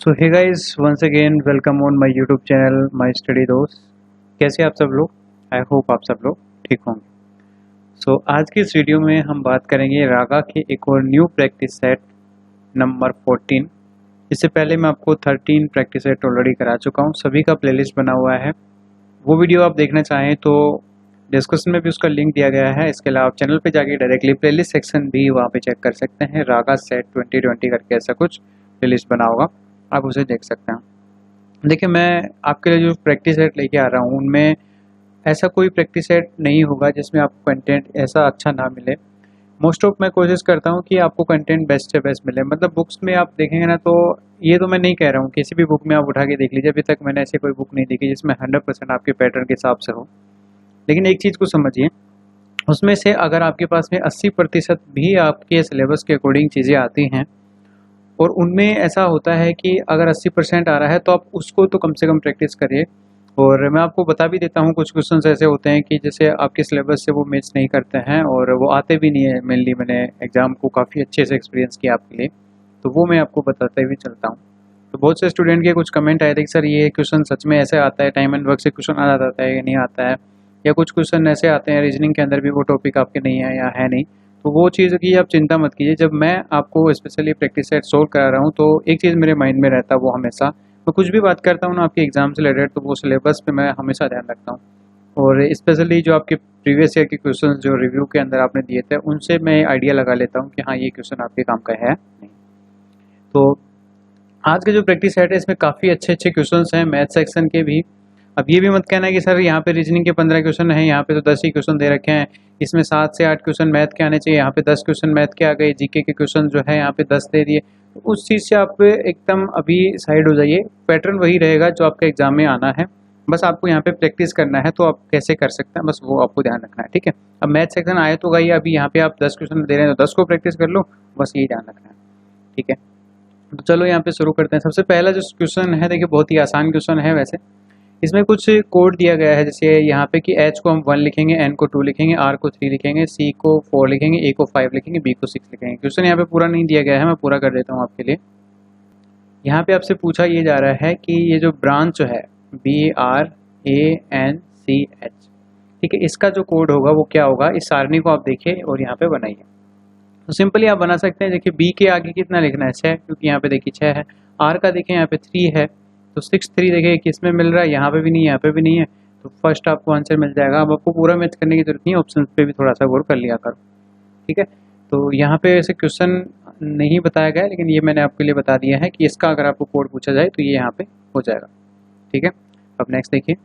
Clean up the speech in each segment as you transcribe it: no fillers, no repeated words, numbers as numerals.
So hey guys once again welcome on my YouTube channel my study दोस्त। कैसे आप सब लोग? आई होप आप सब लोग ठीक होंगे। सो आज की इस वीडियो में हम बात करेंगे रागा के एक और न्यू प्रैक्टिस सेट नंबर 14। इससे पहले मैं आपको 13 प्रैक्टिस सेट ऑलरेडी करा चुका हूँ, सभी का प्लेलिस्ट बना हुआ है। वो वीडियो आप देखना चाहें तो डिस्क्रिप्शन में भी उसका लिंक दिया गया है। इसके अलावा आप चैनल पे जाके डायरेक्टली प्लेलिस्ट सेक्शन भी वहाँ पे चेक कर सकते हैं। रागा सेट 2020 करके ऐसा कुछ प्लेलिस्ट बना होगा, आप उसे देख सकते हैं। देखिए, मैं आपके लिए जो प्रैक्टिस सेट लेके आ रहा हूँ उनमें ऐसा कोई प्रैक्टिस सेट नहीं होगा जिसमें आपको कंटेंट ऐसा अच्छा ना मिले। मोस्ट ऑफ मैं कोशिश करता हूँ कि आपको कंटेंट बेस्ट से बेस्ट मिले। मतलब बुक्स में आप देखेंगे ना, तो ये तो मैं नहीं कह रहा हूँ, किसी भी बुक में आप उठा के देख लीजिए, अभी तक मैंने ऐसी कोई बुक नहीं देखी जिसमें 100% आपके पैटर्न के हिसाब से हो। लेकिन एक चीज़ को समझिए, उसमें से अगर आपके पास में 80% भी आपके सिलेबस के अकॉर्डिंग चीज़ें आती हैं और उनमें ऐसा होता है कि अगर 80% आ रहा है तो आप उसको तो कम से कम प्रैक्टिस करिए। और मैं आपको बता भी देता हूँ, कुछ क्वेश्चंस ऐसे होते हैं कि जैसे आपके सिलेबस से वो मैच नहीं करते हैं और वो आते भी नहीं है। मेनली मैंने एग्ज़ाम को काफ़ी अच्छे से एक्सपीरियंस किया आपके लिए, तो वो मैं आपको बताते हुए चलता हूँ। तो बहुत से स्टूडेंट के कुछ कमेंट आए थे कि सर ये क्वेश्चन सच में ऐसे आता है, टाइम एंड वर्क से क्वेश्चन आ जाता है या नहीं आता है, या कुछ क्वेश्चन ऐसे आते हैं रीजनिंग के अंदर भी वो टॉपिक आपके नहीं है या है नहीं। तो वो चीज़ की आप चिंता मत कीजिए। जब मैं आपको स्पेशली प्रैक्टिस सेट सोल्व करा रहा हूँ तो एक चीज़ मेरे माइंड में रहता है, वो हमेशा मैं कुछ भी बात करता हूँ ना आपके एग्जाम से रिलेटेड, तो वो सिलेबस पे मैं हमेशा ध्यान रखता हूँ। और स्पेशली जो आपके प्रीवियस ईयर के क्वेश्चन जो रिव्यू के अंदर आपने दिए थे, उनसे मैं आइडिया लगा लेता हूँ कि हाँ ये क्वेश्चन आपके काम का है नहीं। तो आज का जो प्रैक्टिस सेट है इसमें काफ़ी अच्छे अच्छे क्वेश्चंस हैं मैथ सेक्शन के भी। अब ये भी मत कहना कि सर यहाँ पे रीजनिंग के 15 क्वेश्चन हैं, यहाँ पे तो 10 ही क्वेश्चन दे रखे हैं, इसमें 7 से 8 क्वेश्चन मैथ के आने चाहिए, यहाँ पे 10 क्वेश्चन मैथ के आ गए, जीके के क्वेश्चन जो है यहाँ पे 10 दे दिए। तो उस चीज़ से आप एकदम अभी साइड हो जाइए। पैटर्न वही रहेगा जो आपके एग्जाम में आना है, बस आपको यहाँ पे प्रैक्टिस करना है। तो आप कैसे कर सकते हैं, बस वो आपको ध्यान रखना है, ठीक है। अब मैथ सेक्शन आए तो गई, अभी यहाँ पे आप 10 क्वेश्चन दे रहे हैं तो 10 को प्रैक्टिस कर लो, बस यही ध्यान रखना है, ठीक है। तो चलो यहाँ पे शुरू करते हैं। सबसे पहला जो क्वेश्चन है, देखिए बहुत ही आसान क्वेश्चन है वैसे। इसमें कुछ कोड दिया गया है, जैसे यहाँ पे कि H को हम 1 लिखेंगे, N को 2 लिखेंगे, R को 3 लिखेंगे, C को 4 लिखेंगे, A को 5 लिखेंगे, B को 6 लिखेंगे। क्वेश्चन यहाँ पे पूरा नहीं दिया गया है, मैं पूरा कर देता हूँ आपके लिए। यहाँ पे आपसे पूछा ये जा रहा है कि ये जो ब्रांच जो है BRANCH, ठीक है, इसका जो कोड होगा वो क्या होगा, इस सारणी को आप देखिए और यहाँ पे बनाइए। तो सिंपली आप बना सकते हैं। देखिए बी के आगे कितना लिखना है, 6, क्योंकि यहाँ पे देखिए 6 है। आर का देखें यहाँ पे 3 है, तो 6 3 देखिए किस में मिल रहा है, यहाँ पे भी नहीं, यहाँ पे भी नहीं है, तो फर्स्ट आपको आंसर मिल जाएगा। अब आपको पूरा मैथ करने की जरूरत नहीं है, ऑप्शन पे भी थोड़ा सा गौर कर लिया करो, ठीक है। तो यहाँ पे ऐसे क्वेश्चन नहीं बताया गया, लेकिन ये मैंने आपके लिए बता दिया है कि इसका अगर आपको कोड पूछा जाए तो ये यहाँ पे हो जाएगा, ठीक है। अब नेक्स्ट देखिए,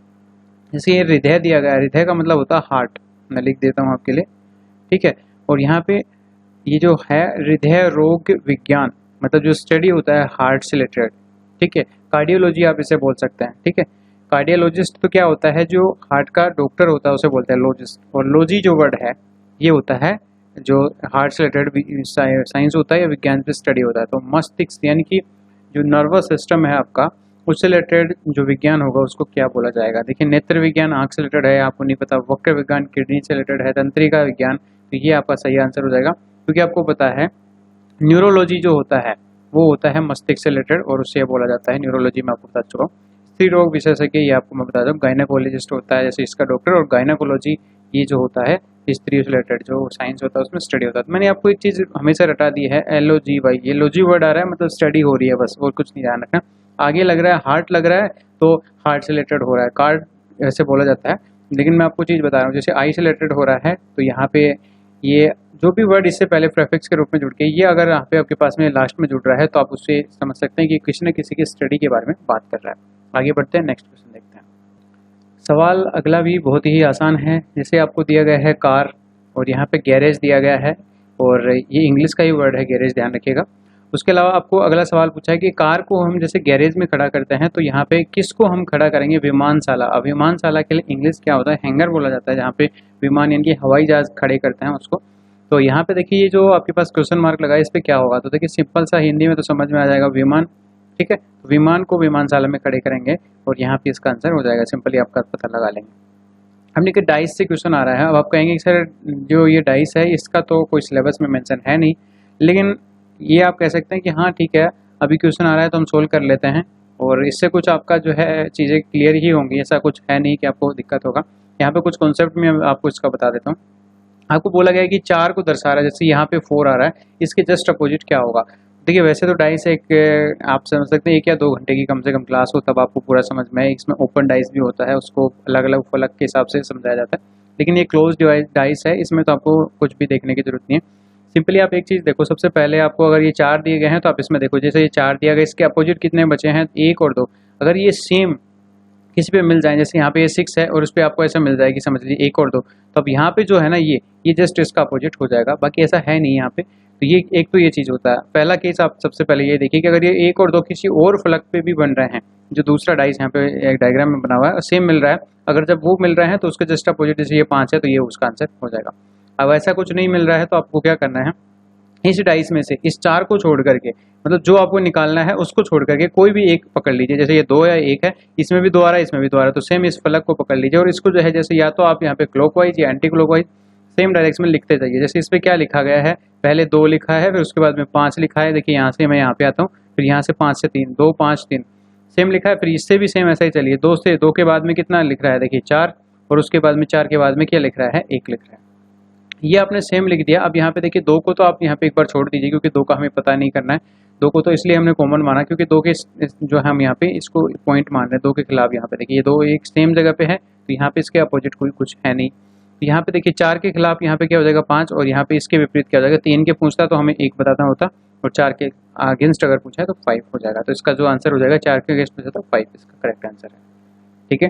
जैसे ये हृदय दिया गया है, हृदय का मतलब होता है हार्ट, मैं लिख देता हूँ आपके लिए, ठीक है। और यहाँ पे ये जो है हृदय रोग विज्ञान, मतलब जो स्टडी होता है हार्ट से रिलेटेड, ठीक है। कार्डियोलॉजी आप इसे बोल सकते हैं, ठीक है। कार्डियोलॉजिस्ट तो क्या होता है, जो हार्ट का डॉक्टर होता है उसे बोलते हैं लॉजिस्ट। और लॉजी जो वर्ड है ये होता है जो हार्ट से रिलेटेड साइंस होता है या विज्ञान पे स्टडी होता है। तो मस्तिष्क यानी कि जो नर्वस सिस्टम है आपका, उससे रिलेटेड जो विज्ञान होगा उसको क्या बोला जाएगा। देखिए नेत्र विज्ञान आँख से रिलेटेड है, आपको नहीं पता। वक्र विज्ञान किडनी से रिलेटेड है। तंत्रिका विज्ञान, तो ये आपका सही आंसर हो जाएगा, क्योंकि आपको पता है न्यूरोलॉजी जो होता है वो होता है मस्तिष्क से रिलेटेड, और उससे बोला जाता है न्यूरोलॉजी। मैं आपको बता चुका हूँ। स्त्री रोग विशेषज्ञ ये आपको मैं बता दूँ, गायनाकोलॉजिस्ट होता है जैसे इसका डॉक्टर, और गायनाकोलॉजी ये जो होता है स्त्री से रिलेटेड जो साइंस होता है उसमें स्टडी होता है। तो मैंने आपको एक चीज़ हमेशा रटा दी है, LOGY, ये लॉजी वर्ड आ रहा है मतलब स्टडी हो रही है, बस और कुछ नहीं ध्यान रखना। आगे लग रहा है हार्ट लग रहा है तो हार्ट से रिलेटेड हो रहा है, कार्ड ऐसे बोला जाता है। लेकिन मैं आपको चीज़ बता रहा हूँ, जैसे आई से रिलेटेड हो रहा है तो यहाँ पे ये जो भी वर्ड इससे पहले प्रेफिक्स के रूप में जुड़ के, ये अगर यहाँ पे आपके पास में लास्ट में जुड़ रहा है तो आप उससे समझ सकते हैं कि किसी न किसी की स्टडी के बारे में बात कर रहा है। आगे बढ़ते हैं, नेक्स्ट क्वेश्चन देखते हैं। सवाल अगला भी बहुत ही आसान है। जैसे आपको दिया गया है कार, और यहाँ पे गैरेज दिया गया है, और ये इंग्लिश का ही वर्ड है गैरेज, ध्यान रखिएगा। उसके अलावा आपको अगला सवाल पूछा है कि कार को हम जैसे गैरेज में खड़ा करते हैं तो यहाँ पे किसको हम खड़ा करेंगे, विमानशाला। अब विमानशाला के लिए इंग्लिश क्या होता है, हैंगर बोला जाता है, जहाँ पे विमान यानी कि हवाई जहाज खड़े करते हैं उसको। तो यहाँ पे देखिए ये जो आपके पास क्वेश्चन मार्क लगा है इस पर क्या होगा, तो देखिए सिंपल सा हिंदी में तो समझ में आ जाएगा, विमान, ठीक है। तो विमान को विमानशाला में खड़े करेंगे और यहाँ पे इसका आंसर हो जाएगा, सिंपली आपका पता लगा लेंगे। हम देखिए डाइस से क्वेश्चन आ रहा है। अब आप कहेंगे कि सर जो ये डाइस है इसका तो कोई सिलेबस में मेंशन है नहीं, लेकिन ये आप कह सकते हैं कि हाँ ठीक है, अभी क्वेश्चन आ रहा है तो हम सोल्व कर लेते हैं, और इससे कुछ आपका जो है चीज़ें क्लियर ही होंगी, ऐसा कुछ है नहीं कि आपको दिक्कत होगा। यहाँ पे कुछ कॉन्सेप्ट में आपको इसका बता देता हूँ। आपको बोला गया है कि 4 को दर्शा रहा है, जैसे यहाँ पे 4 आ रहा है, इसके जस्ट अपोजिट क्या होगा। देखिए वैसे तो डाइस एक आप समझ सकते हैं 1 या 2 घंटे की कम से कम क्लास हो तब आपको पूरा समझ में आए। इसमें ओपन डाइस भी होता है, उसको अलग अलग फलक के हिसाब से समझाया जाता है, लेकिन ये क्लोज डाइस है, इसमें तो आपको कुछ भी देखने की जरूरत नहीं है। सिंपली आप एक चीज़ देखो, सबसे पहले आपको अगर ये 4 दिए गए हैं तो आप इसमें देखो, जैसे ये 4 दिया गया, इसके अपोजिट कितने बचे हैं, 1 और 2। अगर ये सेम किसी पे मिल जाए, जैसे यहाँ पे ये 6 है और उस पर आपको ऐसा मिल जाएगी, समझ लीजिए 1 और 2, तो अब यहाँ पे जो है ना ये जस्ट इसका अपोजिट हो जाएगा, बाकी ऐसा है नहीं यहाँ पे। तो ये एक तो ये चीज़ होता है। पहला केस आप सबसे पहले ये देखिए कि अगर ये 1 और 2 किसी और फलक पे भी बन रहे हैं, जो दूसरा डाइस यहाँ पे एक डायग्राम में बना हुआ है सेम मिल रहा है, अगर जब वो मिल रहे हैं तो उसके जस्ट अपोजिट, जैसे ये 5 है तो ये उसका आंसर हो जाएगा। अब ऐसा कुछ नहीं मिल रहा है तो आपको क्या करना है, इस डाइस में से इस 4 को छोड़ करके, मतलब जो आपको निकालना है उसको छोड़ करके कोई भी एक पकड़ लीजिए। जैसे ये 2 या 1 है, इसमें भी 2 आ रहा है, इसमें भी 2 आ रहा है, तो सेम इस फलक को पकड़ लीजिए और इसको जो है जैसे या तो आप यहाँ पे क्लॉकवाइज या एंटी क्लॉकवाइज सेम डायरेक्शन में लिखते जाइए। जैसे इस पर क्या लिखा गया है, पहले 2 लिखा है, फिर उसके बाद में 5 लिखा है। देखिए यहाँ से मैं यहाँ पे आता हूँ, फिर यहाँ से 5 से 3, 2 5 3 सेम लिखा है। फिर इससे भी सेम ऐसा ही चलिए, 2 से 2 के बाद में कितना लिख रहा है, देखिए 4, और उसके बाद में 4 के बाद में क्या लिख रहा है, 1 लिख रहा है। ये आपने सेम लिख दिया। अब यहाँ पे देखिए 2 को तो आप यहाँ पे एक बार छोड़ दीजिए, क्योंकि 2 का हमें पता नहीं करना है। 2 को तो इसलिए हमने कॉमन माना क्योंकि 2 के जो हम यहाँ पे इसको पॉइंट मान रहे हैं 2 के खिलाफ। यहाँ पे देखिए ये 2 एक सेम जगह पे है, तो यहाँ पे इसके अपोजिट कोई कुछ है नहीं। तो यहाँ पे देखिए 4 के खिलाफ यहाँ पे क्या हो जाएगा 5, और यहाँ पे इसके विपरीत क्या हो जाएगा, 3 के पूछता तो हमें 1 बताना होता, और 4 के अगेंस्ट अगर पूछा है तो 5 हो जाएगा। तो इसका जो आंसर हो जाएगा 4 के अगेंस्ट पूछा तो 5 इसका करेक्ट आंसर है। ठीक है,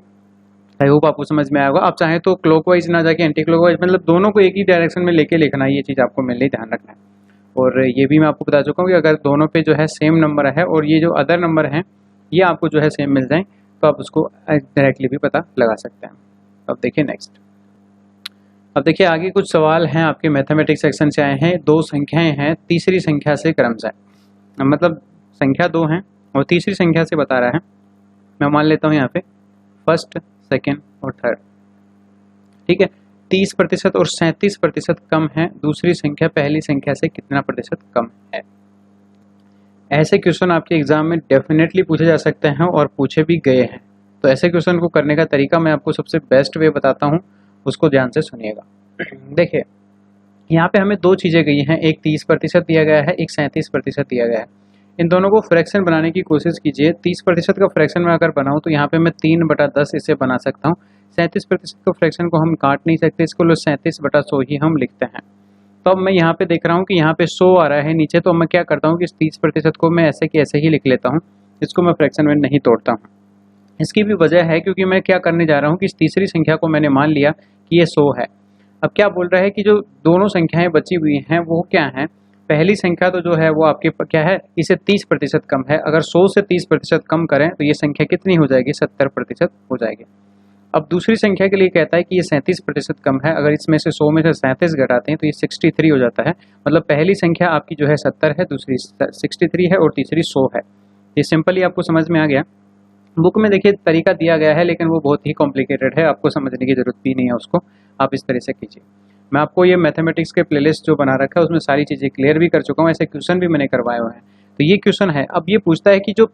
आई होप आपको समझ में आया होगा। आप चाहें तो क्लॉकवाइज ना जाके एंटी क्लॉकवाइज, मतलब दोनों को एक ही डायरेक्शन में लेके लिखना है, ये चीज़ आपको मेनली ध्यान रखना है। और ये भी मैं आपको बता चुका हूँ कि अगर दोनों पे जो है सेम नंबर है और ये जो अदर नंबर हैं ये आपको जो है सेम मिल जाए तो आप उसको डायरेक्टली भी पता लगा सकते हैं। अब देखिए नेक्स्ट, अब देखिए आगे कुछ सवाल हैं आपके मैथमेटिक्स सेक्शन से आए हैं। 2 संख्याएं हैं, तीसरी संख्या से क्रमशः, मतलब संख्या 2 हैं और तीसरी संख्या से बता रहा है। मैं मान लेता हूँ यहाँ पे फर्स्ट, सेकेंड और थर्ड। ठीक है, 30% और 37% कम है, दूसरी संख्या पहली संख्या से कितना प्रतिशत कम है। ऐसे क्वेश्चन आपके एग्जाम में डेफिनेटली पूछे जा सकते हैं और पूछे भी गए हैं। तो ऐसे क्वेश्चन को करने का तरीका मैं आपको सबसे बेस्ट वे बताता हूँ, उसको ध्यान से सुनिएगा। देखिए यहाँ पे हमें 2 चीज़ें गई हैं, एक 30% दिया गया है, एक 37% दिया गया है। इन दोनों को फ्रैक्शन बनाने की कोशिश कीजिए। 30% का फ्रैक्शन में अगर बनाऊँ तो यहाँ पे मैं 3/10 इसे बना सकता हूँ। 37% का फ्रैक्शन को हम काट नहीं सकते, इसको 37/100 ही हम लिखते हैं। तो अब मैं यहाँ पे देख रहा हूँ कि यहाँ पे 100 आ रहा है नीचे, तो मैं क्या करता हूँ कि इस 30% को मैं ऐसे कि ऐसे ही लिख लेता हूँ, इसको मैं फ्रैक्शन में नहीं तोड़ता हूँ। इसकी भी वजह है क्योंकि मैं क्या करने जा रहा हूँ कि इस तीसरी संख्या को मैंने मान लिया कि ये 100 है। अब क्या बोल रहा है कि जो दोनों संख्याएं बची हुई हैं वो क्या हैं, पहली संख्या तो जो है वो आपके क्या है, इसे 30% कम है। अगर 100 से 30% कम करें तो ये संख्या कितनी हो जाएगी, 70% हो जाएगी। अब दूसरी संख्या के लिए कहता है कि ये 37% कम है, अगर इसमें से 100 में से 37 घटाते हैं तो ये 63 हो जाता है। मतलब पहली संख्या आपकी जो है 70 है, दूसरी 63 है और तीसरी 100 है। ये सिंपली आपको समझ में आ गया। बुक में देखिए तरीका दिया गया है लेकिन वो बहुत ही कॉम्प्लिकेटेड है, आपको समझने की जरूरत भी नहीं है उसको, आप इस तरह से कीजिए। मैं आपको ये मैथमेटिक्स के प्लेलिस्ट जो बना रखा है उसमें सारी चीज़ें क्लियर भी कर चुका हूँ, ऐसे क्वेश्चन भी मैंने करवाए हुए हैं। तो ये क्वेश्चन है, अब ये पूछता है कि जो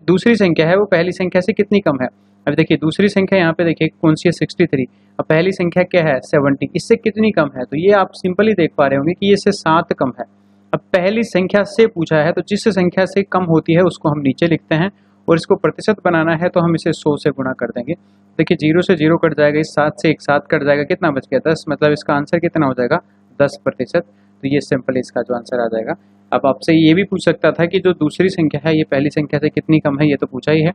दूसरी संख्या है वो पहली संख्या से कितनी कम है। अब देखिए दूसरी संख्या यहाँ पे देखिए कौन सी है, 63। अब पहली संख्या क्या है, 70, इससे कितनी कम है। तो ये आप सिंपली देख पा रहे होंगे कि ये इससे 7 कम है। अब पहली संख्या से पूछा है तो जिस संख्या से कम होती है उसको हम नीचे लिखते हैं, और इसको प्रतिशत बनाना है तो हम इसे 100 से गुणा कर देंगे। देखिए 0 से 0 कट जाएगा, इस 7 से एक 7 कट जाएगा, कितना बच गया 10, मतलब इसका आंसर कितना हो जाएगा 10%। तो ये सिंपल इसका जो आंसर आ जाएगा। अब आपसे ये भी पूछ सकता था कि जो दूसरी संख्या है ये पहली संख्या से कितनी कम है, ये तो पूछा ही है।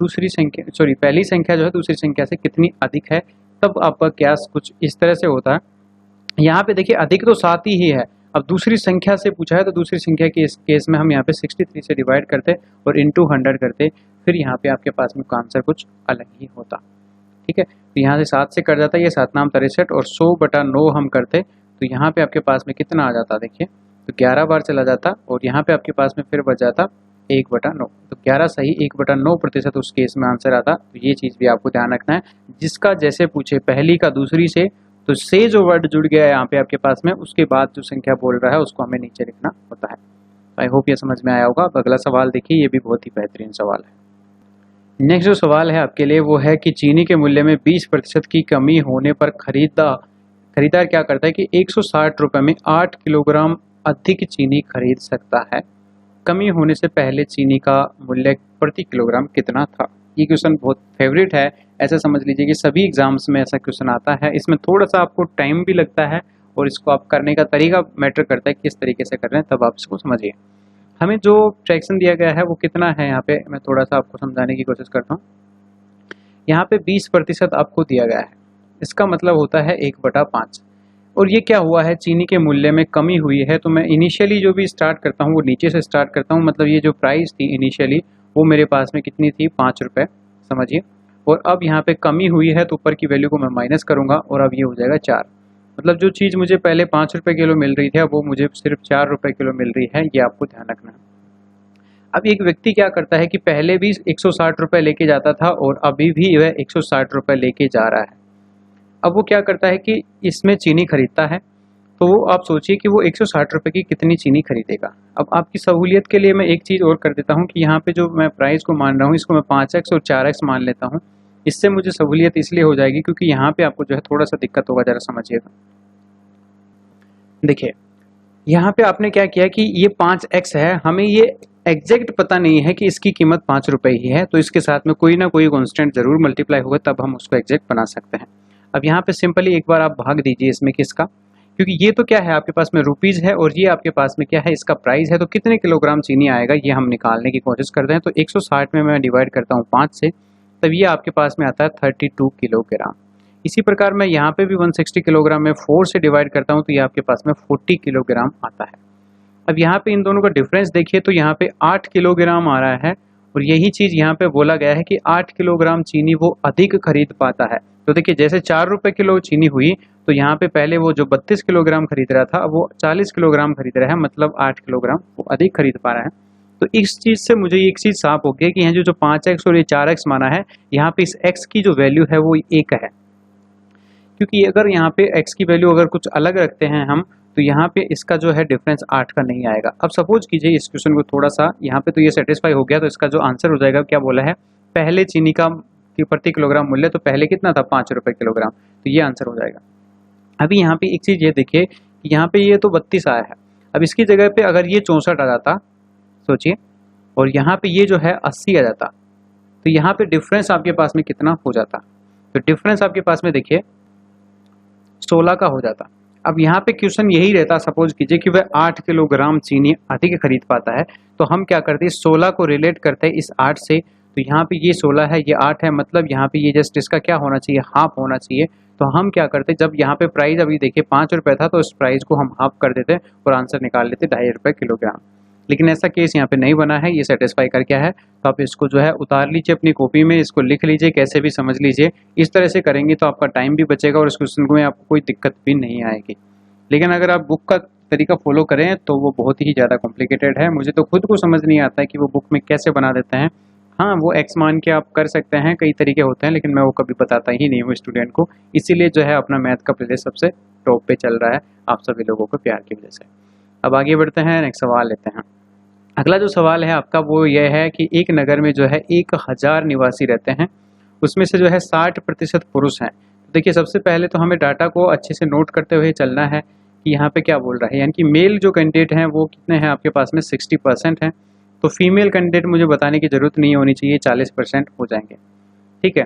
दूसरी संख्या पहली संख्या जो है दूसरी संख्या से कितनी अधिक है, तब आपका क्यास कुछ इस तरह से होता है। यहाँ पे देखिए अधिक तो 7 ही है, अब दूसरी संख्या से पूछा है तो दूसरी संख्या के इस केस में हम यहाँ पे 63 से डिवाइड करते और इंटू 100 करते, फिर यहाँ पे आपके पास में आंसर कुछ अलग ही होता। ठीक है, तो यहाँ से 7 से कट जाता है, ये 7 नाम 63 और 100/9 हम करते तो यहाँ पे आपके पास में कितना आ जाता, देखिए तो 11 बार चला जाता और यहाँ पे आपके पास में फिर बच जाता 1/9। तो 11 सही 1/9% उस केस में आंसर आता। तो ये चीज़ भी आपको ध्यान रखना है, जिसका जैसे पूछे पहली का दूसरी से, तो से जो वर्ड जुड़ गया है यहाँ पे आपके पास में, उसके बाद जो संख्या बोल रहा है उसको हमें नीचे लिखना होता है। आई होप ये समझ में आया होगा। अब अगला सवाल देखिए, ये भी बहुत ही बेहतरीन सवाल है। नेक्स्ट जो सवाल है आपके लिए वो है कि चीनी के मूल्य में 20% की कमी होने पर खरीदार क्या करता है कि 160 रुपये में 8 किलोग्राम अधिक चीनी खरीद सकता है। कमी होने से पहले चीनी का मूल्य प्रति किलोग्राम कितना था। ये क्वेश्चन बहुत फेवरेट है, ऐसा समझ लीजिए कि सभी एग्जाम्स में ऐसा क्वेश्चन आता है। इसमें थोड़ा सा आपको टाइम भी लगता है और इसको आप करने का तरीका मैटर करता है, किस तरीके से कर रहे हैं, तब आप इसको समझिए। हमें जो फ्रैक्शन दिया गया है वो कितना है, यहाँ पे मैं थोड़ा सा आपको समझाने की कोशिश करता हूँ। यहाँ पे 20% आपको दिया गया है, इसका मतलब होता है 1/5। और ये क्या हुआ है, चीनी के मूल्य में कमी हुई है। तो मैं इनिशियली जो भी स्टार्ट करता हूँ वो नीचे से स्टार्ट करता हूँ। मतलब ये जो प्राइस थी इनिशियली वो मेरे पास में कितनी थी, 5 रुपये, समझिए। और अब यहाँ पे कमी हुई है तो ऊपर की वैल्यू को मैं माइनस करूँगा और अब ये हो जाएगा 4। मतलब जो चीज़ मुझे पहले 5 रुपये किलो मिल रही थी अब वो मुझे सिर्फ 4 रुपये किलो मिल रही है, ये आपको ध्यान रखना है। अब एक व्यक्ति क्या करता है कि पहले भी 160 रुपये लेके जाता था और अभी भी वह 160 रुपये लेके जा रहा है। अब वो क्या करता है कि इसमें चीनी खरीदता है, तो वो आप सोचिए कि वो 160 रुपये की कितनी चीनी खरीदेगा। अब आपकी सहूलियत के लिए मैं एक चीज़ और कर देता हूँ कि यहाँ पे जो मैं प्राइस को मान रहा हूँ इसको मैं 5x और 4x मान लेता हूँ। इससे मुझे सहूलियत इसलिए हो जाएगी क्योंकि यहाँ पे आपको जो है थोड़ा सा दिक्कत होगा, ज़रा समझिएगा। देखिए यहाँ पे आपने क्या किया कि ये 5x है, हमें ये एग्जैक्ट पता नहीं है कि इसकी कीमत 5 रुपये ही है, तो इसके साथ में कोई ना कोई कॉन्स्टेंट जरूर मल्टीप्लाई होगा, तब हम उसको एग्जैक्ट बना सकते हैं। अब यहाँ पे सिंपली एक बार आप भाग दीजिए इसमें किसका, क्योंकि ये तो क्या है आपके पास में रुपीज़ है और ये आपके पास में क्या है, इसका प्राइस है। तो कितने किलोग्राम चीनी आएगा ये हम निकालने की कोशिश करते हैं। तो 160 में मैं डिवाइड करता हूँ 5 से, तब ये आपके पास में आता है 32 किलोग्राम। इसी प्रकार मैं यहाँ पे भी 160 किलोग्राम में 4 से डिवाइड करता हूँ तो ये आपके पास में 40 किलोग्राम आता है। अब यहाँ पे इन दोनों का डिफरेंस देखिए तो यहाँ पे 8 किलोग्राम आ रहा है और यही चीज़ यहाँ पे बोला गया है कि 8 किलोग्राम चीनी वो अधिक खरीद पाता है। तो देखिए जैसे 4 रुपये किलो चीनी हुई तो यहाँ पे पहले वो जो 32 किलोग्राम खरीद रहा था अब वो 40 किलोग्राम खरीद रहा है, मतलब 8 किलोग्राम वो अधिक खरीद पा रहा है। तो इस चीज़ से मुझे एक चीज़ साफ हो गया कि यहाँ जो 5x और ये 4x माना है, यहाँ पे इस x की जो वैल्यू है वो 1 है। क्योंकि अगर यहाँ पे x की वैल्यू अगर कुछ अलग रखते हैं हम तो यहाँ पे इसका जो है डिफरेंस 8 का नहीं आएगा। अब सपोज कीजिए इस क्वेश्चन को थोड़ा सा यहाँ पे तो ये सेटिस्फाई हो गया, तो इसका जो आंसर हो जाएगा, क्या बोला है, पहले चीनी का प्रति किलोग्राम मूल्य, तो पहले कितना था, 5 रुपये किलोग्राम, तो ये आंसर हो जाएगा। अभी यहाँ पे एक चीज़ ये देखिए कि यहाँ पे ये तो 32 आया है, अब इसकी जगह पे अगर ये 64 आ जाता, सोचिए, और यहाँ पे ये जो है 80 आ जाता, तो यहाँ पे डिफरेंस आपके पास में कितना हो जाता, तो डिफरेंस आपके पास में देखिए 16 का हो जाता। अब यहाँ पे क्वेश्चन यही रहता, सपोज कीजिए कि वह 8 किलोग्राम चीनी अधिक खरीद पाता है, तो हम क्या करते हैं, 16 को रिलेट करते हैं इस 8 से, तो यहाँ पे ये 16 है ये 8 है, मतलब यहाँ पे ये जस्ट इसका क्या होना चाहिए, हाफ होना चाहिए। तो हम क्या करते, जब यहाँ पे प्राइस अभी देखिए 5 रुपये था तो इस प्राइस को हम हाफ कर देते और आंसर निकाल लेते 2.5 रुपये किलोग्राम। लेकिन ऐसा केस यहाँ पे नहीं बना है, ये सेटिस्फाई कर क्या है, तो आप इसको जो है उतार लीजिए अपनी कॉपी में, इसको लिख लीजिए, कैसे भी समझ लीजिए। इस तरह से करेंगे तो आपका टाइम भी बचेगा और इस क्वेश्चन में आपको कोई दिक्कत भी नहीं आएगी। लेकिन अगर आप बुक का तरीका फॉलो करें तो वो बहुत ही ज़्यादा कॉम्प्लिकेटेड है, मुझे तो खुद को समझ नहीं आता है कि वो बुक में कैसे बना देते हैं। हाँ, वो एक्स मान के आप कर सकते हैं, कई तरीके होते हैं, लेकिन मैं वो कभी बताता ही नहीं हूँ स्टूडेंट को, इसीलिए जो है अपना मैथ का प्लेलिस्ट सबसे टॉप पे चल रहा है आप सभी लोगों को प्यार की वजह से। अब आगे बढ़ते हैं, नेक्स्ट सवाल लेते हैं। अगला जो सवाल है आपका वो यह है कि एक नगर में जो है 1000 निवासी रहते हैं, उसमें से जो है 60% पुरुष हैं। देखिए सबसे पहले तो हमें डाटा को अच्छे से नोट करते हुए चलना है कि यहाँ पे क्या बोल रहा है, यानी कि मेल जो कैंडिडेट हैं वो कितने हैं आपके पास में, 60% हैं। तो फीमेल कैंडिडेट मुझे बताने की ज़रूरत नहीं होनी चाहिए, 40% हो जाएंगे, ठीक है।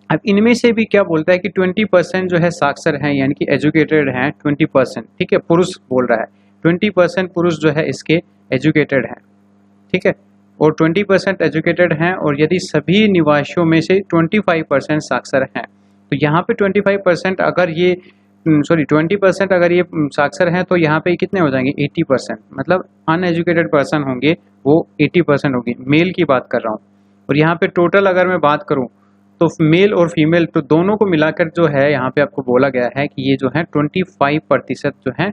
अब इनमें से भी क्या बोलता है कि 20% जो है साक्षर हैं, यानी कि एजुकेटेड हैं 20%, ठीक है, पुरुष बोल रहा है 20% पुरुष जो है इसके एजुकेटेड हैं, ठीक है, और 20% एजुकेटेड हैं, और यदि सभी निवासियों में से 25% साक्षर हैं, तो यहाँ पे 25% अगर ये 20% अगर ये साक्षर हैं तो यहाँ पे कितने हो जाएंगे, 80%, मतलब अनएजुकेटेड पर्सन होंगे वो 80% होंगे, मेल की बात कर रहा हूँ। और यहाँ पे टोटल अगर मैं बात करूँ तो मेल और फीमेल तो दोनों को मिलाकर जो है यहाँ पे आपको बोला गया है कि ये जो है 25% जो है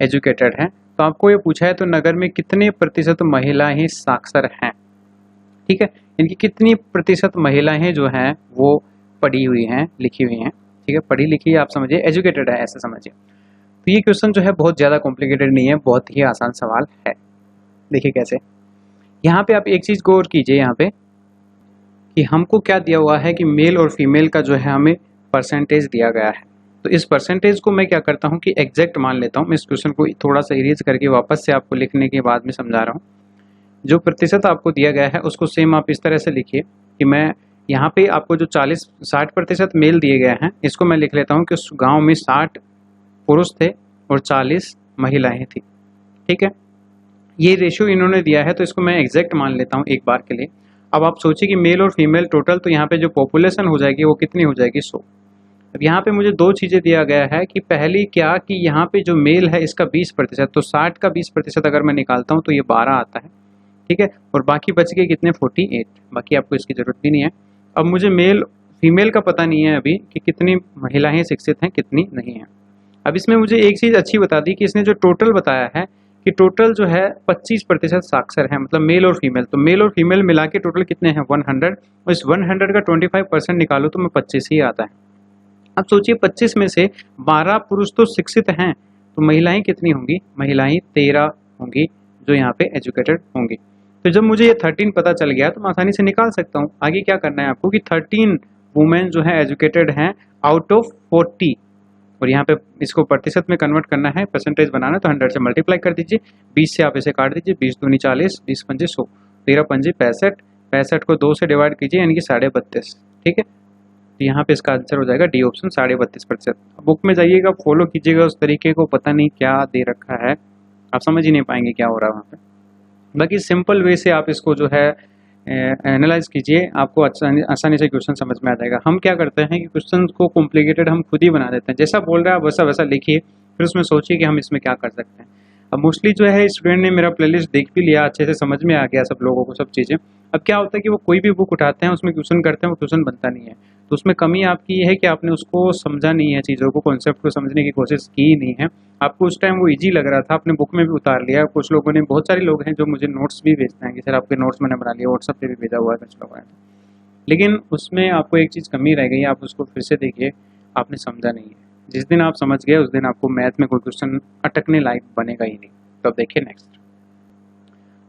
एजुकेटेड हैं। तो आपको ये पूछा है तो नगर में कितने प्रतिशत महिलाएं साक्षर हैं, ठीक है, इनकी कितनी प्रतिशत महिलाएं जो हैं वो पढ़ी हुई हैं, लिखी हुई हैं, ठीक है, पढ़ी लिखी आप समझिए, एजुकेटेड है ऐसे समझिए। तो ये क्वेश्चन जो है बहुत ज़्यादा कॉम्प्लिकेटेड नहीं है, बहुत ही आसान सवाल है। देखिए कैसे, यहाँ पे आप एक चीज़ गौर कीजिए यहाँ पे कि हमको क्या दिया हुआ है कि मेल और फीमेल का जो है हमें परसेंटेज दिया गया है। तो इस परसेंटेज को मैं क्या करता हूँ कि एग्जैक्ट मान लेता हूँ। मैं इस क्वेश्चन को थोड़ा सा इरेज करके वापस से आपको लिखने के बाद में समझा रहा हूँ। जो प्रतिशत आपको दिया गया है उसको सेम आप इस तरह से लिखिए कि मैं यहाँ पे आपको जो 60% मेल दिए गए हैं, इसको मैं लिख लेता हूँ कि उस गाँव में 60 पुरुष थे और 40 महिलाएं थी। ठीक है, ये रेशियो इन्होंने दिया है तो इसको मैं एग्जैक्ट मान लेता हूँ एक बार के लिए। अब आप सोचिए कि मेल और फीमेल टोटल, तो यहाँ पे जो पॉपुलेशन हो जाएगी वो कितनी हो जाएगी, 100। अब यहाँ पे मुझे दो चीज़ें दिया गया है कि पहली क्या कि यहाँ पे जो मेल है इसका 20%, तो 60 का 20% अगर मैं निकालता हूँ तो ये 12 आता है। ठीक है, और बाकी बच गए कितने, 48। बाकी आपको इसकी ज़रूरत भी नहीं है। अब मुझे मेल फीमेल का पता नहीं है अभी कि कितनी महिलाएं शिक्षित हैं कितनी नहीं हैं। अब इसमें मुझे एक चीज़ अच्छी बता दी कि इसने जो टोटल बताया है कि टोटल जो है 25% साक्षर है, मतलब मेल और फीमेल। तो मेल और फीमेल मिला के टोटल कितने हैं, 100, और इस 100 का 25% निकालो तो मैं 25 ही आता है। अब सोचिए 25 में से 12 पुरुष तो शिक्षित हैं, तो महिलाएं कितनी होंगी, महिलाएं 13 होंगी जो यहाँ पे एजुकेटेड होंगी। तो जब मुझे ये 13 पता चल गया तो मैं आसानी से निकाल सकता हूँ। आगे क्या करना है आपको कि 13 वुमेन जो है एजुकेटेड हैं आउट ऑफ 40, और यहाँ पे इसको प्रतिशत में कन्वर्ट करना है, परसेंटेज बनाना है, तो 100 से मल्टीप्लाई कर दीजिए, 20 से आप इसे काट दीजिए, 20 दूनी 40, 20 पंजे 100, 13 पंजे 65, 65 को 2 से डिवाइड कीजिए यानी कि 32.5। ठीक है, तो यहाँ पे इसका आंसर हो जाएगा डी ऑप्शन, 32.5%। बुक में जाइएगा, फॉलो कीजिएगा उस तरीके को, पता नहीं क्या दे रखा है, आप समझ ही नहीं पाएंगे क्या हो रहा है वहाँ पे। बाकी सिंपल वे से आप इसको जो है एनालाइज कीजिए, आपको आसानी से क्वेश्चन समझ में आ जाएगा। हम क्या करते हैं कि क्वेश्चन को कॉम्प्लिकेटेड हम खुद ही बना देते हैं, जैसा बोल रहा है वैसा वैसा लिखिए, फिर उसमें सोचिए कि हम इसमें क्या कर सकते हैं। अब मोस्टली जो है स्टूडेंट ने मेरा प्लेलिस्ट देख भी लिया, अच्छे से समझ में आ गया सब लोगों को सब चीज़ें। अब क्या होता है कि वो कोई भी बुक उठाते हैं उसमें क्वेश्चन करते हैं, वो क्वेश्चन बनता नहीं है। तो उसमें कमी आपकी ये है कि आपने उसको समझा नहीं है, चीज़ों को, कॉन्सेप्ट को समझने की कोशिश की ही नहीं है। आपको उस टाइम वो इजी लग रहा था, आपने बुक में भी उतार लिया। कुछ लोगों ने, बहुत सारे लोग हैं जो मुझे नोट्स भी भेजते हैं कि सर आपके नोट्स मैंने बना लिए, व्हाट्सएप पे भी भेजा हुआ है कुछ लोगों ने, लेकिन उसमें आपको एक चीज़ कमी रह गई, आप उसको फिर से देखिए, आपने समझा नहीं है। जिस दिन आप समझ गए उस दिन आपको मैथ में कोई क्वेश्चन अटकने लायक बनेगा ही नहीं। तो अब देखिए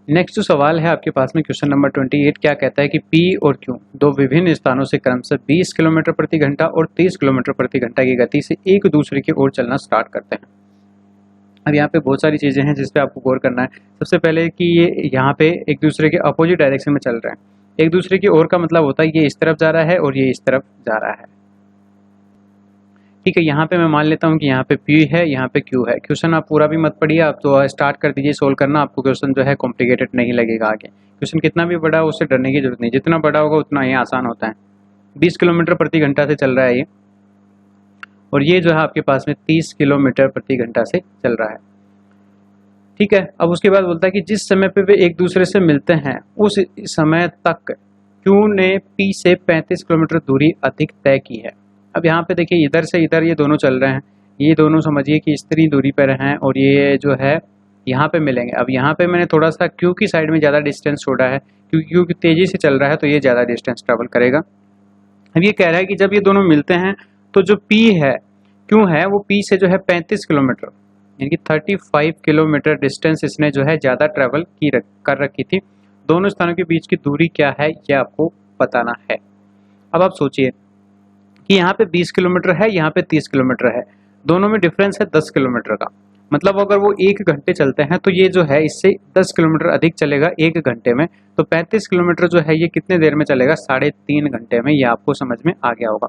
नेक्स्ट जो सवाल है आपके पास में, क्वेश्चन नंबर 28 क्या कहता है कि P और Q दो विभिन्न स्थानों से क्रमशः 20 किलोमीटर प्रति घंटा और 30 किलोमीटर प्रति घंटा की गति से एक दूसरे की ओर चलना स्टार्ट करते हैं। अब यहाँ पे बहुत सारी चीज़ें हैं जिस पे आपको गौर करना है। सबसे पहले कि ये यहाँ पे एक दूसरे के अपोजिट डायरेक्शन में चल रहे हैं। एक दूसरे की ओर का मतलब होता है ये इस तरफ जा रहा है और ये इस तरफ जा रहा है। ठीक है, यहाँ पे मैं मान लेता हूँ कि यहाँ पे P है, यहाँ पे Q है। क्वेश्चन आप पूरा भी मत पढ़िए, आप तो स्टार्ट कर दीजिए सोल्व करना, आपको क्वेश्चन जो है कॉम्प्लिकेटेड नहीं लगेगा आगे। क्वेश्चन कितना भी बड़ा हो उससे डरने की जरूरत नहीं, जितना बड़ा होगा उतना ये आसान होता है। 20 किलोमीटर प्रति घंटा से चल रहा है ये, और ये जो है आपके पास में 30 किलोमीटर प्रति घंटा से चल रहा है। ठीक है, अब उसके बाद बोलता है कि जिस समय पे वे एक दूसरे से मिलते हैं उस समय तक Q ने P से 35 किलोमीटर दूरी अधिक तय की है। अब यहाँ पे देखिए इधर से इधर ये दोनों चल रहे हैं, ये दोनों समझिए कि इतनी दूरी पर हैं और ये जो है यहाँ पे मिलेंगे। अब यहाँ पे मैंने थोड़ा सा Q की साइड में ज़्यादा डिस्टेंस छोड़ा है क्योंकि Q तेज़ी से चल रहा है तो ये ज़्यादा डिस्टेंस ट्रेवल करेगा। अब ये कह रहा है कि जब ये दोनों मिलते हैं तो जो P है, Q है, वो P से जो है 35 किलोमीटर यानी कि 35 किलोमीटर डिस्टेंस इसने जो है ज़्यादा ट्रेवल कर रखी थी। दोनों स्थानों के बीच की दूरी क्या है ये आपको बताना है। अब आप सोचिए कि यहाँ पे 20 किलोमीटर है, यहाँ पे 30 किलोमीटर है, दोनों में डिफरेंस है 10 किलोमीटर का। मतलब अगर वो 1 घंटे चलते हैं तो ये जो है इससे 10 किलोमीटर अधिक चलेगा 1 घंटे में। तो 35 किलोमीटर जो है ये कितने देर में चलेगा, 3.5 घंटे में। ये आपको समझ में आ गया होगा,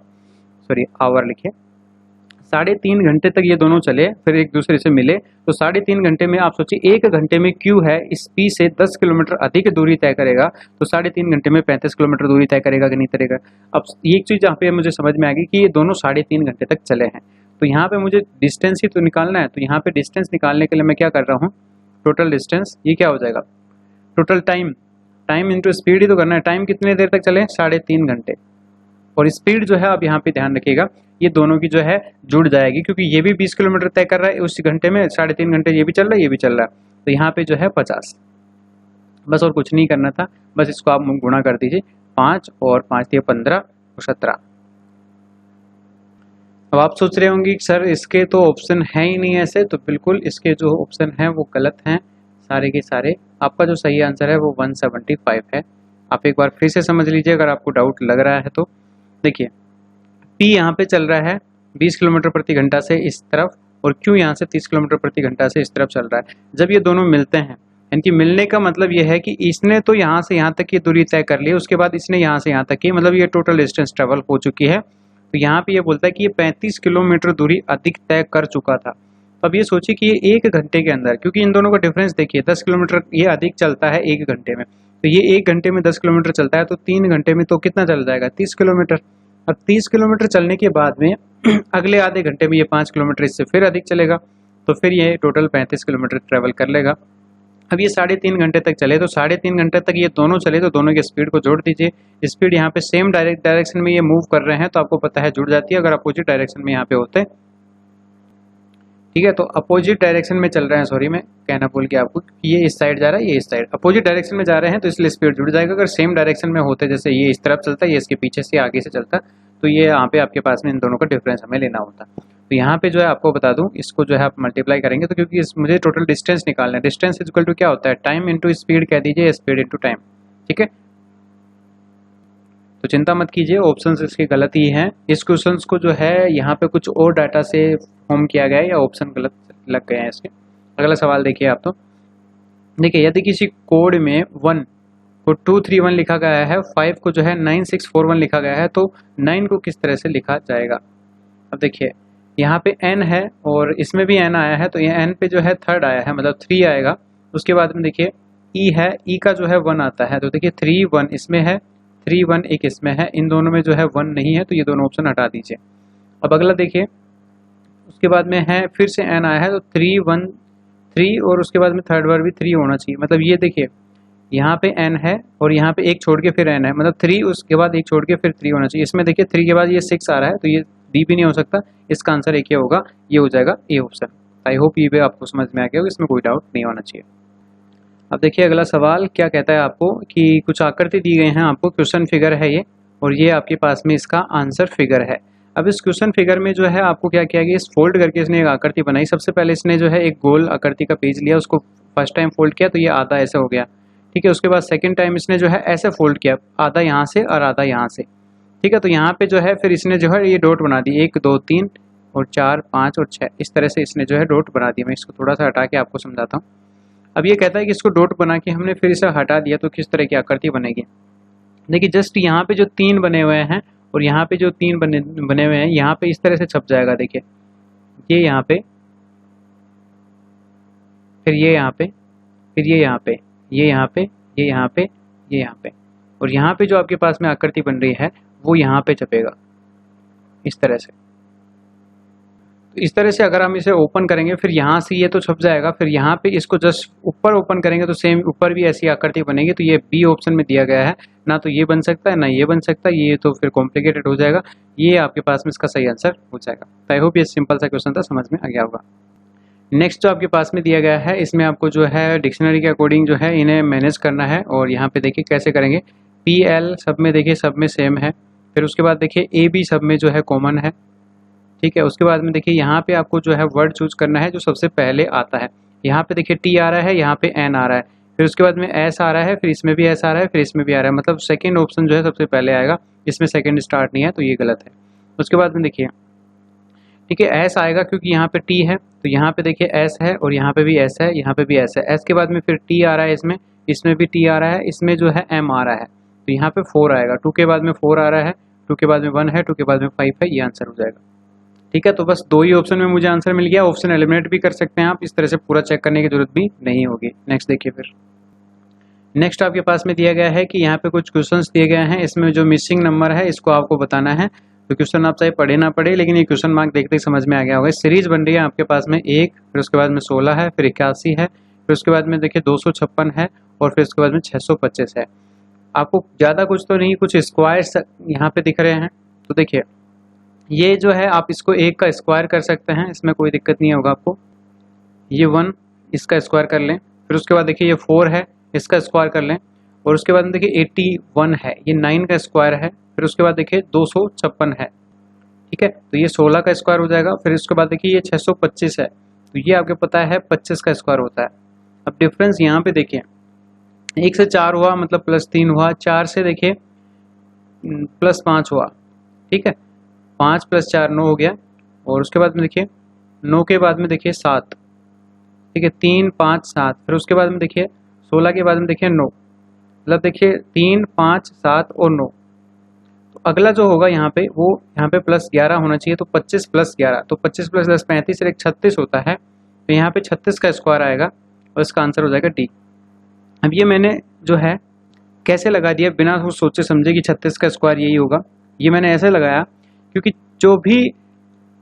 सॉरी आवर लिखिए। 3.5 घंटे तक ये दोनों चले, फिर एक दूसरे से मिले, तो 3.5 घंटे में आप सोचिए 1 घंटे में Q है इस P से 10 किलोमीटर अधिक दूरी तय करेगा, तो 3.5 घंटे में 35 किलोमीटर दूरी तय करेगा कि नहीं करेगा। अब एक चीज़ यहाँ पे मुझे समझ में आ गई कि ये दोनों 3.5 घंटे तक चले हैं, तो यहाँ पे मुझे डिस्टेंस ही तो निकालना है। तो यहाँ पे डिस्टेंस निकालने के लिए मैं क्या कर रहा हूँ, टोटल डिस्टेंस, ये क्या हो जाएगा, टोटल टाइम इंटू स्पीड ही तो करना है। टाइम कितने देर तक चले, 3.5 घंटे, और स्पीड जो है अब यहाँ पे ध्यान रखिएगा ये दोनों की जो है जुड़ जाएगी, क्योंकि ये भी 20 किलोमीटर तय कर रहा है उस घंटे में, 3.5 घंटे ये भी चल रहा है ये भी चल रहा है, तो यहाँ पे जो है 50। बस और कुछ नहीं करना था, बस इसको आप गुणा कर दीजिए, 5 और 5 दिए 15 और 17। अब आप सोच रहे होंगे सर इसके तो ऑप्शन है ही नहीं ऐसे, तो बिल्कुल इसके जो ऑप्शन है वो गलत हैं सारे के सारे आपका जो सही आंसर है वो 175 है। आप एक बार फिर से समझ लीजिए अगर आपको डाउट लग रहा है तो। देखिए P यहाँ पे चल रहा है 20 किलोमीटर प्रति घंटा से इस तरफ और Q यहाँ से 30 किलोमीटर प्रति घंटा से इस तरफ चल रहा है। जब ये दोनों मिलते हैं, यानी कि मिलने का मतलब ये है कि इसने तो यहाँ से यहाँ तक की दूरी तय कर ली, उसके बाद इसने यहाँ से यहाँ तक की, मतलब ये टोटल डिस्टेंस ट्रेवल हो चुकी है। तो यहाँ पे ये बोलता है कि ये 35 किलोमीटर दूरी अधिक तय कर चुका था। अब ये सोचिए कि ये 1 घंटे के अंदर, क्योंकि इन दोनों का डिफरेंस देखिए 10 किलोमीटर ये अधिक चलता है 1 घंटे में, तो ये 1 घंटे में 10 किलोमीटर चलता है, तो 3 घंटे में तो कितना चल जाएगा 30 किलोमीटर। अब 30 किलोमीटर चलने के बाद में अगले आधे घंटे में ये 5 किलोमीटर इससे फिर अधिक चलेगा, तो फिर ये टोटल 35 किलोमीटर ट्रेवल कर लेगा। अब ये 3.5 घंटे तक चले, तो 3.5 घंटे तक ये दोनों चले, तो दोनों की स्पीड को जोड़ दीजिए। स्पीड यहाँ पे सेम डायरेक्शन में ये मूव कर रहे हैं, तो आपको पता है जुड़ जाती है अगर अपोजिट डायरेक्शन में यहाँ पे होते। ठीक है, तो अपोजिट डायरेक्शन में चल रहे हैं, सॉरी मैं कहना भूल गया आपको कि ये इस साइड जा रहा है, ये इस साइड अपोजिट डायरेक्शन में जा रहे हैं, तो इसलिए स्पीड जुड़ जाएगा। अगर सेम डायरेक्शन में होते, जैसे ये इस तरफ चलता है, ये इसके पीछे से आगे से चलता, तो ये यहाँ पे आपके पास में इन दोनों का डिफरेंस हमें लेना होता। तो यहाँ पे जो है आपको बता दूं, इसको जो है आप मल्टीप्लाई करेंगे, तो क्योंकि मुझे टोटल डिस्टेंस निकालना है, डिस्टेंस इज इक्वल टू क्या होता है टाइम इंटू स्पीड कह दीजिए, स्पीड इंटू टाइम। ठीक है, तो चिंता मत कीजिए, ऑप्शंस इसके गलत ही हैं। इस क्वेश्चन को जो है यहाँ पे कुछ और डाटा से फॉर्म किया गया है या ऑप्शन गलत लग गए हैं इसके। अगला सवाल देखिए आप, तो देखिए यदि किसी कोड में 1 को 231 लिखा गया है, 5 को जो है 9641 लिखा गया है, तो 9 को किस तरह से लिखा जाएगा। अब देखिए यहाँ पे n है और इसमें भी n आया है, तो ये n पे जो है थर्ड आया है, मतलब 3 आएगा। उसके बाद में देखिए e है, e का जो है 1 आता है, तो देखिए 3 1 इसमें है, 3 1 एक इसमें है, इन दोनों में जो है 1 नहीं है, तो ये दोनों ऑप्शन हटा दीजिए। अब अगला देखिए, उसके बाद में है फिर से n आया है, तो 3 1 3 और उसके बाद में थर्ड बार भी 3 होना चाहिए। मतलब ये देखिए यहाँ पे n है और यहाँ पे एक छोड़ के फिर n है, मतलब 3 उसके बाद एक छोड़ के फिर 3 होना चाहिए। इसमें देखिए 3 के बाद ये 6 आ रहा है, तो ये डी भी नहीं हो सकता, इसका आंसर एक ही होगा, ये हो जाएगा ए ऑप्शन। आई होप ये भी आपको समझ में आ गया होगा, इसमें कोई डाउट नहीं होना चाहिए। अब देखिए अगला सवाल क्या कहता है आपको कि कुछ आकृति दी गई हैं आपको, क्वेश्चन फिगर है ये, और ये आपके पास में इसका आंसर फिगर है। अब इस क्वेश्चन फिगर में जो है आपको क्या किया गया, इस फोल्ड करके इसने एक आकृति बनाई। सबसे पहले इसने जो है एक गोल आकृति का पेज लिया, उसको फर्स्ट टाइम फोल्ड किया तो ये आधा ऐसे हो गया। ठीक है, उसके बाद सेकंड टाइम इसने जो है ऐसे फोल्ड किया, आधा यहाँ से और आधा यहाँ से। ठीक है, तो यहाँ पे जो है फिर इसने जो है ये डॉट बना दी, 1 2 3 और 4 5 और 6, इस तरह से इसने जो है डॉट बना दिया। मैं इसको थोड़ा सा हटा के आपको समझाता हूँ। अब ये कहता है कि इसको डॉट बना के हमने फिर इसे हटा दिया तो किस तरह की आकृति बनेगी। देखिए जस्ट यहाँ पे जो 3 बने हुए हैं और यहाँ पे जो 3 बने हुए हैं, यहाँ पे इस तरह से छप जाएगा। देखिए ये यहाँ पे, फिर ये यहाँ पे, फिर ये यहाँ पे, ये यहाँ पे, ये यहाँ पे, ये यहाँ पे, और यहाँ पे जो आपके पास में आकृति बन रही है वो यहाँ पे छपेगा इस तरह से। तो इस तरह से अगर हम इसे ओपन करेंगे, फिर यहाँ से ये तो छप जाएगा, फिर यहाँ पे इसको जस्ट ऊपर ओपन करेंगे तो सेम ऊपर भी ऐसी आकृति बनेगी। तो ये बी ऑप्शन में दिया गया है, ना तो ये बन सकता है ना ये बन सकता है, ये तो फिर कॉम्प्लिकेटेड हो जाएगा। ये आपके पास में इसका सही आंसर हो जाएगा। तो आई होप ये सिंपल सा क्वेश्चन था, समझ में आ गया होगा। नेक्स्ट जो आपके पास में दिया गया है, इसमें आपको जो है डिक्शनरी के अकॉर्डिंग जो है इन्हें मैनेज करना है, और यहाँ पे देखिए कैसे करेंगे। पी एल सब में देखिए सब में सेम है, फिर उसके बाद देखिए ए बी सब में जो है कॉमन है। ठीक है, उसके बाद में देखिए यहाँ पे आपको जो है वर्ड चूज करना है जो सबसे पहले आता है। यहाँ पे देखिए टी आ रहा है, यहाँ पे एन आ रहा है, फिर उसके बाद में एस आ रहा है, फिर इसमें भी एस आ रहा है, फिर इसमें भी आ रहा है, मतलब सेकंड ऑप्शन जो है सबसे पहले आएगा। इसमें सेकंड स्टार्ट नहीं है तो ये गलत है। उसके बाद में देखिए ठीक है एस आएगा क्योंकि यहाँ पे टी है, तो यहाँ पे देखिए एस है और यहाँ पे भी एस है, यहाँ पे भी एस है। एस के बाद में फिर टी आ रहा है, इसमें इसमें भी टी आ रहा है, इसमें जो है एम आ रहा है, तो यहाँ पे 4 आएगा। 2 के बाद में 4 आ रहा है, 2 के बाद में 1 है, 2 के बाद में 5 है, ये आंसर हो जाएगा। ठीक है, तो बस 2 ही ऑप्शन में मुझे आंसर मिल गया। ऑप्शन एलिमिनेट भी कर सकते हैं आप, इस तरह से पूरा चेक करने की जरूरत भी नहीं होगी। नेक्स्ट देखिए, फिर नेक्स्ट आपके पास में दिया गया है कि यहाँ पे कुछ क्वेश्चंस दिए गए हैं, इसमें जो मिसिंग नंबर है इसको आपको बताना है। तो क्वेश्चन आप चाहे पढ़े ना पढ़े, लेकिन ये क्वेश्चन मार्क देखते ही समझ में आ गया होगा। सीरीज बन रही है आपके पास में 1, फिर उसके बाद में 16 है, फिर 81 है, फिर उसके बाद में देखिए 256 है, और फिर उसके बाद में 625 है। आपको ज़्यादा कुछ तो नहीं, कुछ स्क्वायर्स यहाँ पे दिख रहे हैं। तो देखिए ये जो है आप इसको 1 का स्क्वायर कर सकते हैं, इसमें कोई दिक्कत नहीं होगा आपको। ये 1 इसका स्क्वायर कर लें, फिर उसके बाद देखिए ये 4 है, इसका स्क्वायर कर लें, और उसके बाद देखिए 81 है, ये 9 का स्क्वायर है, फिर उसके बाद देखिए 256 है। ठीक है, तो ये 16 का स्क्वायर हो जाएगा। फिर उसके बाद देखिए ये 625 है, तो ये आपको पता है 25 का स्क्वायर होता है। अब डिफरेंस यहाँ पे देखिए, 1 से 4 हुआ मतलब +3 हुआ, 4 से देखिए +5 हुआ, ठीक है, 5 + 4 9 हो गया, और उसके बाद में देखिए 9 के बाद में देखिए 7, ठीक है, 3 5 7, फिर उसके बाद में देखिए 16 के बाद में देखिए 9, मतलब देखिए 3 5 7 और 9। तो अगला जो होगा यहाँ पे वो यहाँ पे +11 होना चाहिए, तो 25 + 11, तो 25 + 10 35 और 1 36 होता है, तो यहाँ पे 36 का स्क्वायर आएगा और इसका आंसर हो जाएगा डी। अब ये मैंने जो है कैसे लगा दिया बिना कुछ सोचे समझे कि 36 का स्क्वायर यही होगा, ये मैंने ऐसे लगाया क्योंकि जो भी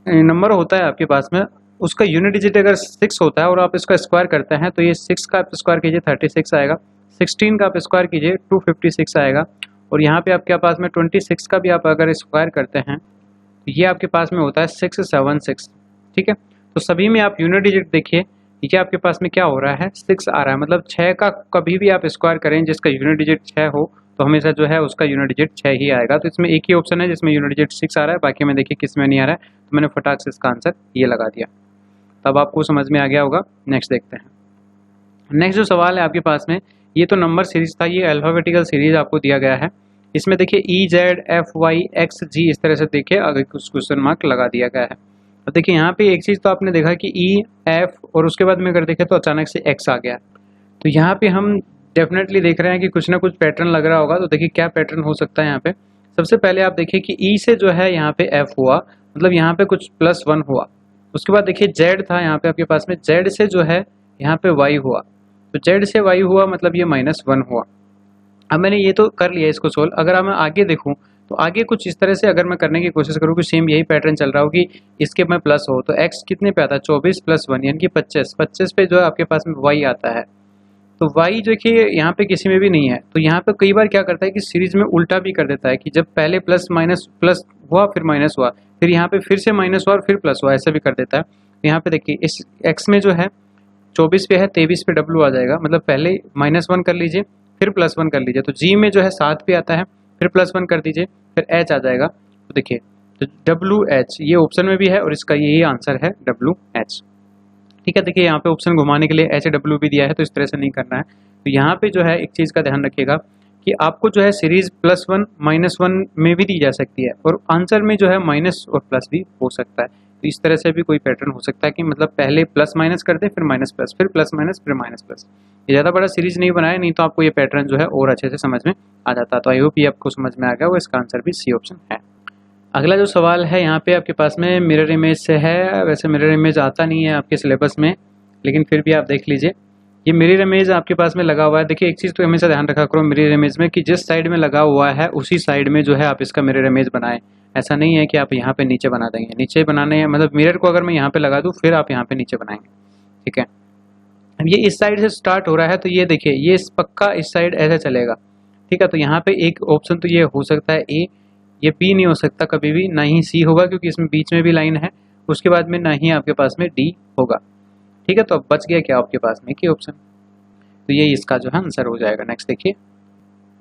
नंबर होता है आपके पास में उसका यूनिट डिजिट अगर 6 होता है और आप इसका स्क्वायर करते हैं तो ये 6 का आप स्क्वायर कीजिए 36 आएगा, 16 का आप स्क्वायर कीजिए 256 आएगा, और यहाँ पे आपके पास में 26 का भी आप अगर स्क्वायर करते हैं तो ये आपके पास में होता है 676, ठीक है। तो सभी में आप यूनिट डिजिट देखिए, ये आपके पास में क्या हो रहा है 6 आ रहा है, मतलब 6 का कभी भी आप स्क्वायर करें जिसका यूनिट डिजिट 6 हो तो हमेशा जो है उसका यूनिट डिजिट 6 ही आएगा। तो इसमें एक ही ऑप्शन है जिसमें यूनिट डिजिट 6 आ रहा है, बाकी में देखिए किस में नहीं आ रहा है, तो मैंने फटाक से इसका आंसर ये लगा दिया। तब आपको समझ में आ गया होगा। नेक्स्ट देखते हैं। नेक्स्ट जो सवाल है आपके पास में, ये तो नंबर सीरीज था, ये अल्फाबेटिकल सीरीज आपको दिया गया है। इसमें देखिए EZ F Y X G इस तरह से देखिए अगर कुछ क्वेश्चन मार्क लगा दिया गया है। तो देखिए यहाँ पे एक चीज़ तो आपने देखा कि EF और उसके बाद में अगर देखें तो अचानक से X आ गया, तो यहाँ पे हम डेफिनेटली देख रहे हैं कि कुछ ना कुछ पैटर्न लग रहा होगा। तो देखिए क्या पैटर्न हो सकता है यहाँ पे। सबसे पहले आप देखिए कि E से जो है यहाँ पे F हुआ, मतलब यहाँ पे कुछ +1 हुआ। उसके बाद देखिए Z था यहाँ पे आपके पास में, Z से जो है यहाँ पे Y हुआ, तो Z से Y हुआ मतलब ये -1 हुआ। अब मैंने ये तो कर लिया इसको सोल्व। अगर मैं आगे देखूँ तो आगे कुछ इस तरह से अगर मैं करने की कोशिश करूँ कि सेम यही पैटर्न चल रहा हो कि इसके में प्लस हो, तो x कितने पे आता है 24 + 1 यानी कि 25, 25 पे जो है आपके पास में y आता है। तो y देखिए यहाँ पे किसी में भी नहीं है, तो यहाँ पे कई बार क्या करता है कि सीरीज में उल्टा भी कर देता है कि जब पहले प्लस माइनस प्लस हुआ फिर माइनस हुआ, फिर यहाँ पे फिर से माइनस हुआ और फिर प्लस हुआ, ऐसा भी कर देता है। तो यहाँ पे देखिए इस x में जो है 24 पे है, 23 पे W आ जाएगा, मतलब पहले -1 कर लीजिए फिर +1 कर लीजिए, तो G में जो है 7 पे आता है, फिर +1 कर दीजिए, फिर H आ जाएगा। तो देखिए तो WH ये ऑप्शन में भी है और इसका यही आंसर है WH, ठीक है। देखिए यहाँ पे ऑप्शन घुमाने के लिए HW भी दिया है, तो इस तरह से नहीं करना है। तो यहाँ पे जो है एक चीज़ का ध्यान रखिएगा कि आपको जो है सीरीज +1 -1 में भी दी जा सकती है और आंसर में जो है माइनस और प्लस भी हो सकता है। तो इस तरह से भी कोई पैटर्न हो सकता है कि मतलब पहले प्लस माइनस कर दे फिर माइनस प्लस फिर प्लस माइनस फिर माइनस प्लस। ये ज़्यादा बड़ा सीरीज नहीं बनाया, नहीं तो आपको ये पैटर्न जो है और अच्छे से समझ में आ जाता। तो आई होप ये आपको समझ में आ गया, वो इसका आंसर भी सी ऑप्शन है। अगला जो सवाल है यहाँ पे आपके पास में मिरर इमेज से है। वैसे मिरर इमेज आता नहीं है आपके सिलेबस में, लेकिन फिर भी आप देख लीजिए। ये मिरर इमेज आपके पास में लगा हुआ है। देखिए एक चीज़ तो हमेशा ध्यान रखा करो मिरर इमेज में कि जिस साइड में लगा हुआ है उसी साइड में जो है आप इसका मिरर इमेज बनाएं। ऐसा नहीं है कि आप यहाँ पे नीचे बना देंगे, नीचे बनाने हैं मतलब मिरर को अगर मैं यहाँ पे लगा दूँ फिर आप यहाँ पे नीचे बनाएंगे, ठीक है। अब ये इस साइड से स्टार्ट हो रहा है, तो ये देखिए ये पक्का इस साइड ऐसे चलेगा, ठीक है। तो यहाँ पे एक ऑप्शन तो ये हो सकता है ए, ये बी नहीं हो सकता कभी भी, ना ही सी होगा क्योंकि इसमें बीच में भी लाइन है, उसके बाद में ना ही आपके पास में डी होगा, ठीक है। तो अब बच गया क्या आपके पास में कि ऑप्शन, तो ये इसका जो है आंसर हो जाएगा। नेक्स्ट देखिए,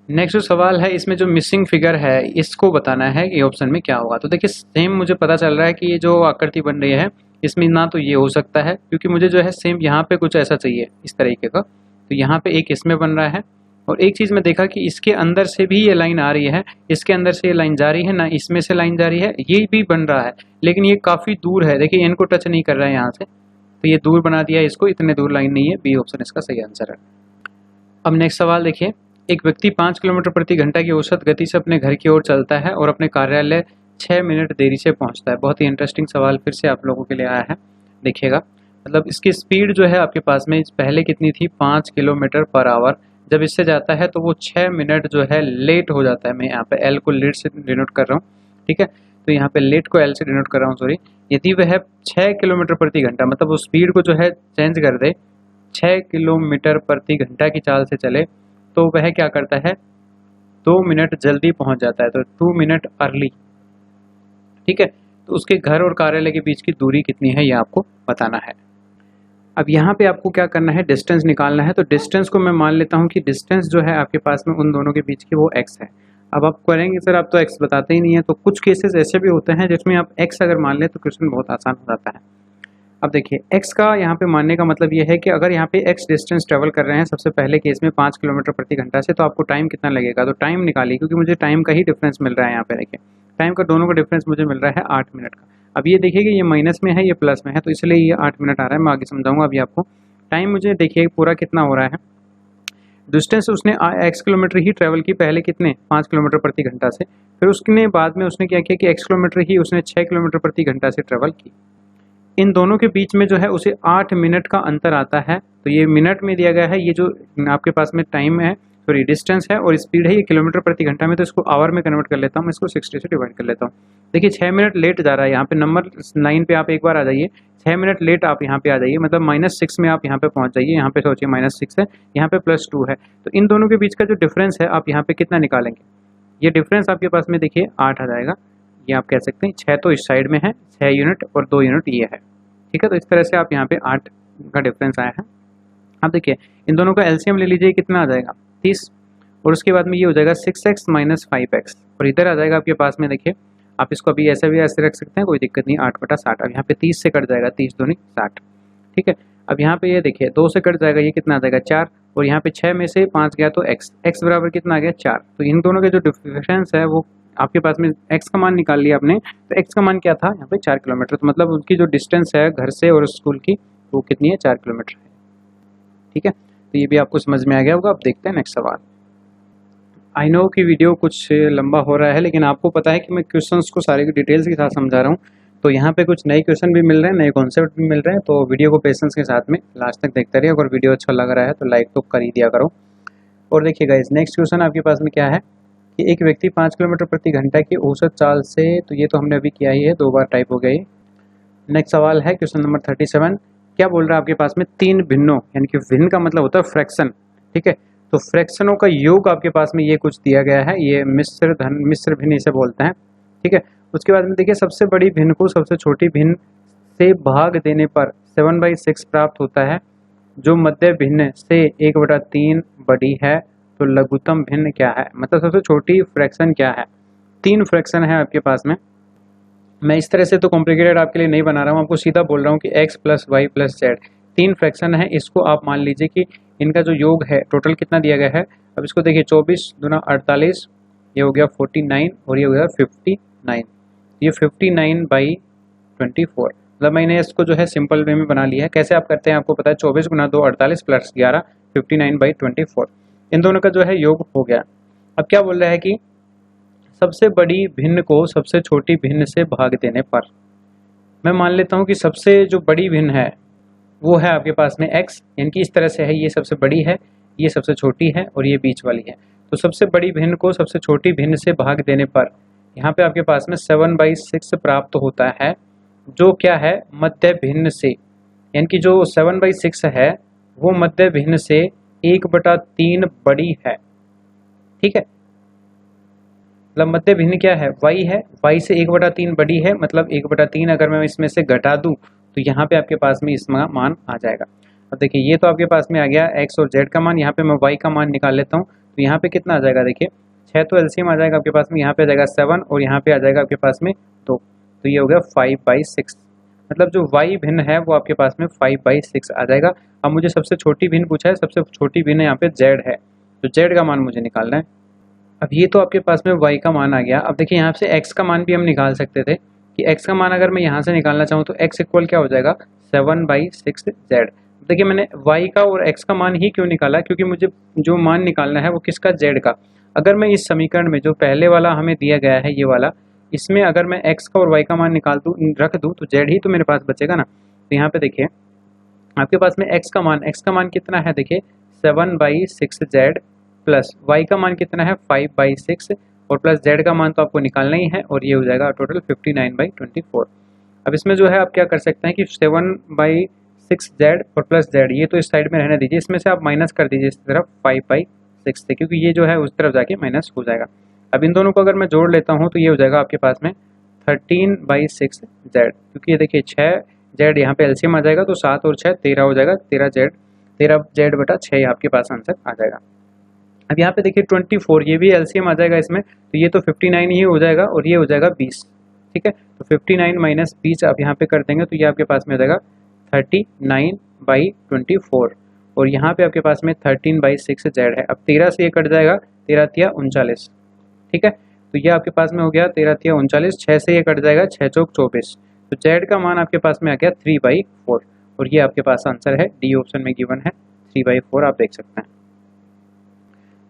नेक्स्ट जो सवाल है इसमें जो मिसिंग फिगर है इसको बताना है कि ऑप्शन में क्या होगा। तो देखिए सेम मुझे पता चल रहा है कि ये जो आकृति बन रही है इसमें ना तो ये हो सकता है क्योंकि मुझे जो है सेम यहाँ पे कुछ ऐसा चाहिए इस तरीके का, तो यहाँ पे एक इसमें बन रहा है और एक चीज़ मैं देखा कि इसके अंदर से भी ये लाइन आ रही है, इसके अंदर से ये लाइन जा रही है, ना इसमें से लाइन जा रही है, ये भी बन रहा है लेकिन ये काफ़ी दूर है। देखिए इनको टच नहीं कर रहा है यहाँ से, तो ये दूर बना दिया है इसको, इतने दूर लाइन नहीं है, बी ऑप्शन इसका सही आंसर है। अब नेक्स्ट सवाल देखिए, एक व्यक्ति 5 किलोमीटर प्रति घंटा की औसत गति से अपने घर की ओर चलता है और अपने कार्यालय 6 मिनट देरी से पहुंचता है। बहुत ही इंटरेस्टिंग सवाल फिर से आप लोगों के लिए आया है, देखिएगा। मतलब इसकी स्पीड जो है आपके पास में पहले कितनी थी 5 किलोमीटर पर आवर, जब इससे जाता है तो वो 6 मिनट जो है लेट हो जाता है। मैं यहाँ पे एल को लेट से डिनोट कर रहा हूँ, ठीक है। तो यहाँ पे लेट को एल से डिनोट कर रहा हूँ, सॉरी। यदि वह 6 किलोमीटर प्रति घंटा मतलब वो स्पीड को जो है चेंज कर दे, 6 किलोमीटर प्रति घंटा की चाल से चले, तो वह क्या करता है 2 मिनट जल्दी पहुंच जाता है, तो 2 मिनट अर्ली, ठीक है। तो उसके घर और कार्यालय के बीच की दूरी कितनी है ये आपको बताना है। अब यहाँ पे आपको क्या करना है डिस्टेंस निकालना है। तो डिस्टेंस को मैं मान लेता हूँ कि डिस्टेंस जो है आपके पास में उन दोनों के बीच की वो x है। अब आप करेंगे सर आप तो x बताते ही नहीं है, तो कुछ केसेस ऐसे भी होते हैं जिसमें आप x अगर मान लें तो क्वेश्चन बहुत आसान हो जाता है। अब देखिए x का यहाँ पे मानने का मतलब ये है कि अगर यहाँ पे x डिस्टेंस ट्रेवल कर रहे हैं सबसे पहले केस में 5 किलोमीटर प्रति घंटा से, तो आपको टाइम कितना लगेगा, तो टाइम निकालिए, क्योंकि मुझे टाइम का ही डिफरेंस मिल रहा है। यहाँ पे देखिए टाइम का दोनों का डिफरेंस मुझे मिल रहा है 8 मिनट का। अब ये देखिए कि ये माइनस में है, ये प्लस में है, तो इसलिए ये 8 मिनट आ रहा है। मैं आगे समझाऊंगा अभी आपको। टाइम मुझे देखिए पूरा कितना हो रहा है, डिस्टेंस उसने x किलोमीटर ही ट्रेवल की, पहले कितने 5 किलोमीटर प्रति घंटा से, फिर उसने बाद में उसने क्या किया कि x किलोमीटर ही उसने 6 किलोमीटर प्रति घंटा से ट्रेवल की। इन दोनों के बीच में जो है उसे 8 मिनट का अंतर आता है। तो ये मिनट में दिया गया है, ये जो आपके पास में टाइम है, सॉरी डिस्टेंस है, और स्पीड है ये किलोमीटर प्रति घंटा में, तो इसको आवर में कन्वर्ट कर लेता हूँ मैं, इसको 60 से डिवाइड कर लेता हूँ। देखिए 6 मिनट लेट जा रहा है, यहाँ पे नंबर लाइन पे आप एक बार आ जाइए, 6 मिनट लेट आप यहाँ पे आ जाइए, मतलब -6 में आप यहाँ पे पहुँच जाइए। यहाँ पे सोचिए -6 है, यहाँ पे +2 है, तो इन दोनों के बीच का जो डिफरेंस है आप यहाँ पे कितना निकालेंगे, ये डिफरेंस आपके पास में देखिए 8 आ जाएगा। ये आप कह सकते हैं 6 तो इस साइड में है, 6 यूनिट और 2 यूनिट ये है, ठीक है। तो इस तरह से आप यहाँ पे 8 का डिफरेंस आया है। अब देखिए इन दोनों का एलसीएम ले लीजिए, कितना आ जाएगा 30, और उसके बाद में ये हो जाएगा 6x - 5x, और इधर आ जाएगा आपके पास में, देखिए आप इसको अभी ऐसे भी ऐसे रख सकते हैं, कोई दिक्कत नहीं, 8/60। अब यहाँ पे 30 से कट जाएगा, 30 दूनी 60, ठीक है। अब यहाँ पे ये देखिए 2 से कट जाएगा, ये कितना आ जाएगा 4, और यहाँ पे 6 में से 5 गया तो x बराबर कितना आ गया 4। तो इन दोनों के जो डिफरेंस है वो आपके पास में x का मान निकाल लिया आपने, तो x का मान क्या था यहाँ पे 4 किलोमीटर, तो मतलब उनकी जो डिस्टेंस है घर से और स्कूल की वो कितनी है 4 किलोमीटर है, ठीक है। तो ये भी आपको समझ में आ गया होगा। अब देखते हैं नेक्स्ट सवाल। आई नो कि वीडियो कुछ लंबा हो रहा है, लेकिन आपको पता है कि मैं क्वेश्चंस को सारे डिटेल्स के साथ समझा रहा हूँ, तो यहाँ पे कुछ नए क्वेश्चन भी मिल रहे हैं, नए कॉन्सेप्ट भी मिल रहे हैं, तो वीडियो को पेशेंस के साथ में लास्ट तक देखते रहिए। अगर वीडियो अच्छा लग रहा है तो लाइक तो कर ही दिया करो। और देखिए गाइस नेक्स्ट क्वेश्चन आपके पास में क्या है कि एक व्यक्ति 5 किलोमीटर प्रति घंटा की औसत चाल से, तो ये तो हमने अभी किया ही है, 2 बार टाइप हो गया ये। नेक्स्ट सवाल है क्वेश्चन नंबर 37। क्या बोल रहा है आपके पास में 3 भिन्नों, यानी कि भिन्न का मतलब होता है फ्रैक्शन, ठीक है। तो फ्रैक्शनों का योग आपके पास में ये कुछ दिया गया है, ये मिश्र भिन्न इसे बोलते हैं, ठीक है। उसके बाद में देखिए सबसे बड़ी भिन्न को सबसे छोटी भिन्न से भाग देने पर 7/6 प्राप्त होता है। जो मध्य भिन्न से 1/3 बड़ी है, तो लघुत्तम भिन्न क्या है, मतलब सबसे छोटी फ्रैक्शन क्या है। 3 फ्रैक्शन है आपके पास में। मैं इस तरह से तो कॉम्प्लिकेटेड आपके लिए नहीं बना रहा हूँ, आपको सीधा बोल रहा हूँ कि x + y + z 3 फ्रैक्शन है। इसको आप मान लीजिए कि इनका जो योग है टोटल कितना दिया गया है। अब इसको देखिए 24 दूना 48, ये हो गया 49, और ये हो गया 59। ये 59/24, मतलब मैंने इसको जो है सिंपल वे में बना लिया है। कैसे आप करते हैं आपको पता है, 24 × 2 48 + 11 59/24, इन दोनों का जो है योग हो गया। अब क्या बोल रहा है कि सबसे बड़ी भिन्न को सबसे छोटी भिन्न से भाग देने पर, मैं मान लेता हूँ कि सबसे जो बड़ी भिन्न है वो है आपके पास में x, यानी कि इस तरह से है, ये सबसे बड़ी है, ये सबसे छोटी है, और ये बीच वाली है। तो सबसे बड़ी भिन्न को सबसे छोटी भिन्न से भाग देने पर यहाँ पे आपके पास में 7/6 प्राप्त होता है, जो क्या है मध्य भिन्न से, यानी कि जो 7/6 है वो मध्य भिन्न से 1/3 बड़ी है, ठीक है। मतलब मध्य भिन्न क्या है y है, y से 1/3 बड़ी है, मतलब 1/3 अगर मैं इसमें से घटा दूं तो यहाँ पे आपके पास में इसका मान आ जाएगा। अब देखिए ये तो आपके पास में आ गया x और z का मान, यहाँ पे मैं y का मान निकाल लेता हूँ, तो यहाँ पे कितना आ जाएगा, देखिए 6 तो एलसीएम आ जाएगा आपके पास में, यहाँ पे आ जाएगा 7, और यहाँ पे आ जाएगा आपके पास में 2, तो ये हो गया 5/6, मतलब जो y भिन्न है वो आपके पास में 5/6 आ जाएगा। अब मुझे सबसे छोटी भिन्न पूछा है, सबसे छोटी भिन्न यहाँ पे z है, तो z का मान मुझे निकालना है। अब ये तो आपके पास में y का मान आ गया। अब देखिए यहाँ से x का मान भी हम निकाल सकते थे कि x का मान अगर मैं यहाँ से निकालना चाहूँ तो x इक्वल क्या हो जाएगा 7/6z। देखिए मैंने y का और x का मान ही क्यों निकाला, क्योंकि मुझे जो मान निकालना है वो किसका, z का। अगर मैं इस समीकरण में जो पहले वाला हमें दिया गया है ये वाला, इसमें अगर मैं x का और y का मान निकाल दूँ, रख दूँ, तो z ही तो मेरे पास बचेगा ना। तो यहाँ पे देखिए आपके पास में x का मान कितना है, देखिए 7/6z प्लस y का मान कितना है 5/6, और प्लस z का मान तो आपको निकालना ही है, और ये हो जाएगा टोटल 59/24। अब इसमें जो है आप क्या कर सकते हैं कि 7/6z और प्लस z, ये तो इस साइड में रहने दीजिए, इसमें से आप माइनस कर दीजिए इस तरफ 5/6 से, क्योंकि ये जो है उस तरफ जाके माइनस हो जाएगा। अब इन दोनों को अगर मैं जोड़ लेता हूँ तो ये हो जाएगा आपके पास में 13/6z, क्योंकि ये देखिए 6z यहाँ पे एलसीएम आ जाएगा, तो 7 और 6 13 हो जाएगा, 13z/6 आपके पास आंसर आ जाएगा। अब यहाँ पे देखिए 24, ये भी एलसीएम आ जाएगा इसमें, तो ये तो 59 ही हो जाएगा, और ये हो जाएगा 20, ठीक है। तो 59 - 20 आप यहाँ पे कर देंगे तो ये आपके पास में हो जाएगा 39/24 और यहाँ पे आपके पास में 13/6 जेड है। अब 13 से ये कट जाएगा, 13 तिया 39, ठीक है। तो ये आपके पास में हो गया 13 तिया 39, 6 से ये कट जाएगा, 6 चौक 24। तो जेड का मान आपके पास में आ गया 3/4 और ये आपके पास आंसर है, डी ऑप्शन में गिवन है 3/4, आप देख सकते हैं।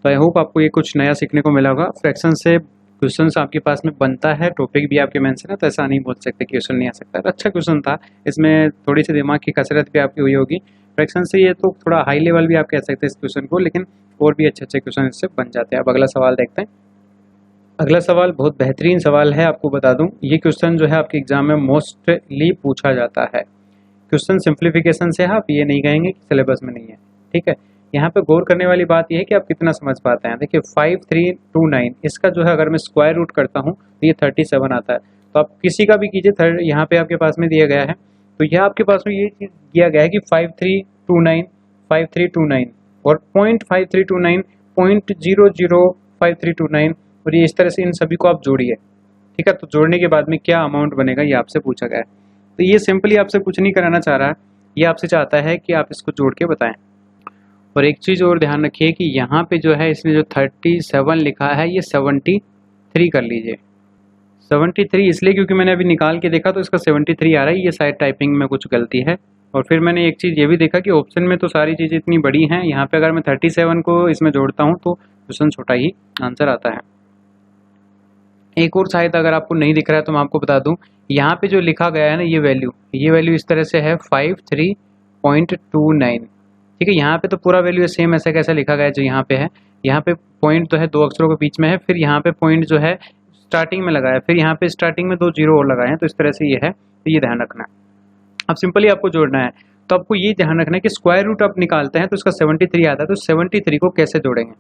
तो आई होप आपको ये कुछ नया सीखने को मिला होगा। फ्रैक्शन से क्वेश्चंस आपके पास में बनता है, टॉपिक भी आपके मेंशन है, तो ऐसा नहीं बोल सकते कि क्वेश्चन नहीं आ सकता। अच्छा क्वेश्चन था, इसमें थोड़ी सी दिमाग की कसरत भी आपकी हुई होगी। फ्रैक्शन से ये तो थोड़ा हाई लेवल भी आप कह सकते हैं इस क्वेश्चन को, लेकिन और भी अच्छे अच्छे क्वेश्चन इससे बन जाते हैं। अब अगला सवाल देखते हैं। अगला सवाल बहुत बेहतरीन सवाल है, आपको बता दूं ये क्वेश्चन जो है आपके एग्जाम में मोस्टली पूछा जाता है। क्वेश्चन सिंप्लीफिकेशन से है, आप ये नहीं कहेंगे कि सिलेबस में नहीं है, ठीक है। यहाँ पे गौर करने वाली बात यह है कि आप कितना समझ पाते हैं। देखिए 5329 इसका जो है अगर मैं स्क्वायर रूट करता हूँ तो ये 37 आता है। तो आप किसी का भी कीजिए, थर्ड यहाँ पे आपके पास में दिया गया है, तो यह आपके पास में ये चीज़ दिया गया है कि 5329 और 0.5329 0.005329 और ये इस तरह से इन सभी को आप जोड़िए, ठीक है। तो जोड़ने के बाद में क्या अमाउंट बनेगा ये आपसे पूछा गया है। तो ये सिंपली आपसे कुछ नहीं कराना चाह रहा है, ये आपसे चाहता है कि आप इसको जोड़ के बताएं। और एक चीज़ और ध्यान रखिए कि यहाँ पे जो है इसने जो 37 लिखा है ये 73 कर लीजिए। 73 इसलिए क्योंकि मैंने अभी निकाल के देखा तो इसका 73 आ रहा है, ये शायद टाइपिंग में कुछ गलती है। और फिर मैंने एक चीज़ ये भी देखा कि ऑप्शन में तो सारी चीज़ें इतनी बड़ी हैं, यहाँ पे अगर मैं 37 को इसमें जोड़ता हूँ तो क्वेश्चन छोटा ही आंसर आता है। एक और शायद अगर आपको नहीं दिख रहा है तो मैं आपको बता दूं, यहाँ पे जो लिखा गया है ना ये वैल्यू इस तरह से है 53.29, ठीक है। यहाँ पे तो पूरा वैल्यू सेम ऐसा कैसा लिखा गया है जो यहाँ पे है। यहाँ पे पॉइंट तो है 2 अक्षरों के बीच में है, फिर यहाँ पे पॉइंट जो है स्टार्टिंग में लगाया है, फिर यहाँ पे स्टार्टिंग में 2 जीरो और लगाए हैं, तो इस तरह से ये है, तो ये ध्यान रखना है। अब सिंपली आपको जोड़ना है, तो आपको ये ध्यान रखना है कि स्क्वायर रूट आप निकालते हैं तो इसका 73 आता है, तो 73 को कैसे जोड़ेंगे।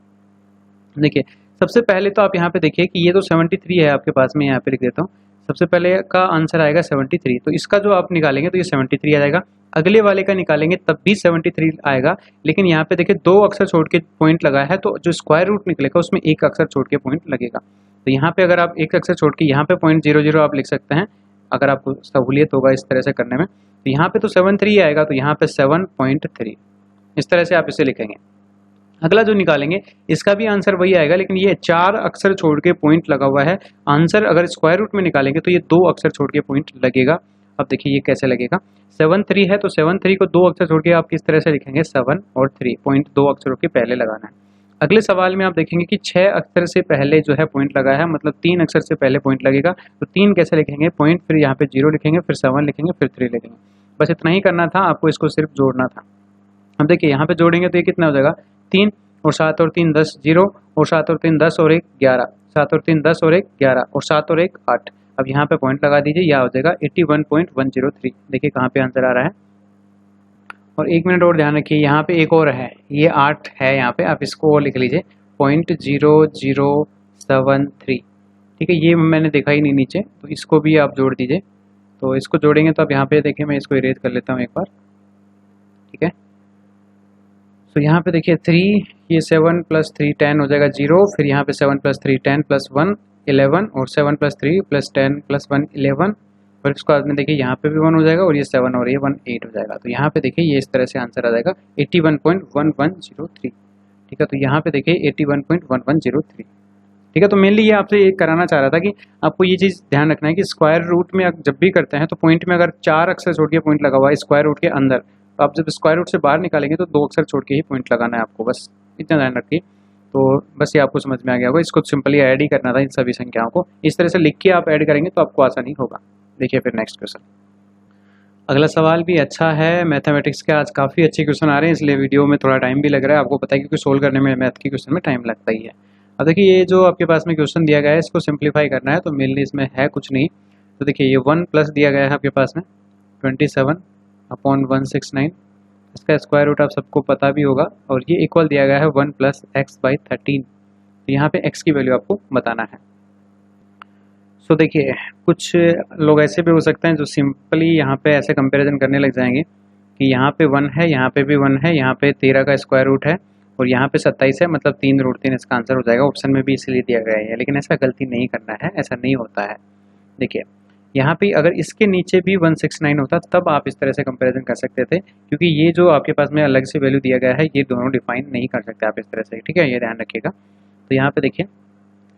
देखिए सबसे पहले तो आप यहाँ पे देखिए कि ये तो 73 है आपके पास में, यहाँ पे लिख देता हूँ। सबसे पहले का आंसर आएगा 73, तो इसका जो आप निकालेंगे तो ये 73 आ जाएगा। अगले वाले का निकालेंगे तब भी 73 आएगा, लेकिन यहाँ पे देखिए 2 अक्षर छोड़ के पॉइंट लगा है, तो जो स्क्वायर रूट निकलेगा उसमें 1 अक्षर छोड़ के पॉइंट लगेगा। तो यहाँ पे अगर आप 1 अक्षर छोड़ के यहाँ पे 0.00 आप लिख सकते हैं, अगर आपको सहूलियत होगा इस तरह से करने में। तो यहाँ पे तो 73 आएगा, तो यहाँ पे 7.3 इस तरह से आप इसे लिखेंगे। अगला जो निकालेंगे इसका भी आंसर वही आएगा, लेकिन ये 4 अक्षर छोड़ के पॉइंट लगा हुआ है। आंसर अगर स्क्वायर रूट में निकालेंगे तो ये 2 अक्षर छोड़ के पॉइंट लगेगा। अब देखिए ये कैसे लगेगा, 7-3 है तो 7-3 को 2 अक्षर छोड़ के आप किस तरह से लिखेंगे, 7 और 3 पॉइंट 2 अक्षरों के पहले लगाना है। अगले सवाल में आप देखेंगे कि 6 अक्षर से पहले जो है पॉइंट लगा है, मतलब 3 अक्षर से पहले पॉइंट लगेगा, तो 3 कैसे लिखेंगे, पॉइंट फिर यहाँ पे 0 लिखेंगे, फिर 7 लिखेंगे, फिर 3 लिखेंगे। बस इतना ही करना था आपको, इसको सिर्फ जोड़ना था। अब देखिए यहाँ पे जोड़ेंगे तो ये कितना हो जाएगा, 3 और 7 और 3 10 0 और 7 और 3 10 और 1 11, 7 और 3 10 और 1 11 और 7 और 1 8। अब यहाँ पे पॉइंट लगा दीजिए, यह हो जाएगा 81.103। देखिए कहाँ पे आंसर आ रहा है। और 1 मिनट और ध्यान रखिए, यहाँ पे एक और है, ये 8 है यहाँ पे, आप इसको और लिख लीजिए 0.0073, ठीक है। ये मैंने देखा ही नहीं नीचे, तो इसको भी आप जोड़ दीजिए। तो इसको जोड़ेंगे तो अब यहाँ पे देखिए, मैं इसको इरेज कर लेता हूँ एक बार, ठीक है। तो यहाँ पे देखिए 3, ये 7 + 3 10 हो जाएगा 0, फिर यहाँ पे 7 + 3 10 + 1 11 और 7 + 3 + 10 + 1 11, और इसको बाद में देखिए यहाँ पे भी 1 हो जाएगा और ये 7 और ये 1 8 हो जाएगा। तो यहाँ पे देखिए ये इस तरह से आंसर आ जाएगा 81.1103, ठीक है। तो यहाँ पे देखिए 81.1103, ठीक है। तो मेनली ये आपसे ये कराना चाह रहा था कि आपको ये चीज़ ध्यान रखना है कि स्क्वायर रूट में जब भी करते हैं तो पॉइंट में अगर 4 अक्षर छोड़ के पॉइंट लगा हुआ है स्क्वायर रूट के अंदर, तो आप जब स्क्वायर रूट से बाहर निकालेंगे तो 2 अक्षर छोड़ के ही पॉइंट लगाना है आपको, बस इतना ध्यान रखिए। तो बस ये आपको समझ में आ गया होगा, इसको सिंपली ऐड ही करना था इन सभी संख्याओं को, इस तरह से लिख के आप ऐड करेंगे तो आपको आसानी होगा। देखिए फिर नेक्स्ट क्वेश्चन। अगला सवाल भी अच्छा है, मैथमेटिक्स के आज काफ़ी अच्छे क्वेश्चन आ रहे हैं, इसलिए वीडियो में थोड़ा टाइम भी लग रहा है, आपको पता है क्योंकि सोल्व करने में मैथ के क्वेश्चन में टाइम लगता ही है। अब देखिए ये जो आपके पास में क्वेश्चन दिया गया है इसको सिंप्लीफाई करना है, तो मेनली इसमें है कुछ नहीं। तो देखिए ये 1 प्लस दिया गया है आपके पास में 27/169, इसका स्क्वायर रूट आप सबको पता भी होगा, और ये इक्वल दिया गया है 1 + x/13। तो यहाँ पे x की वैल्यू आपको बताना है। सो देखिए कुछ लोग ऐसे भी हो सकते हैं जो सिंपली यहाँ पे ऐसे कंपैरिजन करने लग जाएंगे कि यहाँ पे 1 है, यहाँ पे भी 1 है, यहाँ पे 13 का स्क्वायर रूट है और यहाँ पे 27 है, मतलब 3√3 इसका आंसर हो जाएगा। ऑप्शन में भी इसलिए दिया गया है, लेकिन ऐसा गलती नहीं करना है, ऐसा नहीं होता है। देखिए यहाँ पे अगर इसके नीचे भी 169 होता तब आप इस तरह से कंपैरिजन कर सकते थे, क्योंकि ये जो आपके पास में अलग से वैल्यू दिया गया है ये दोनों डिफाइन नहीं कर सकते आप इस तरह से, ठीक है, ये ध्यान रखिएगा। तो यहाँ पे देखिए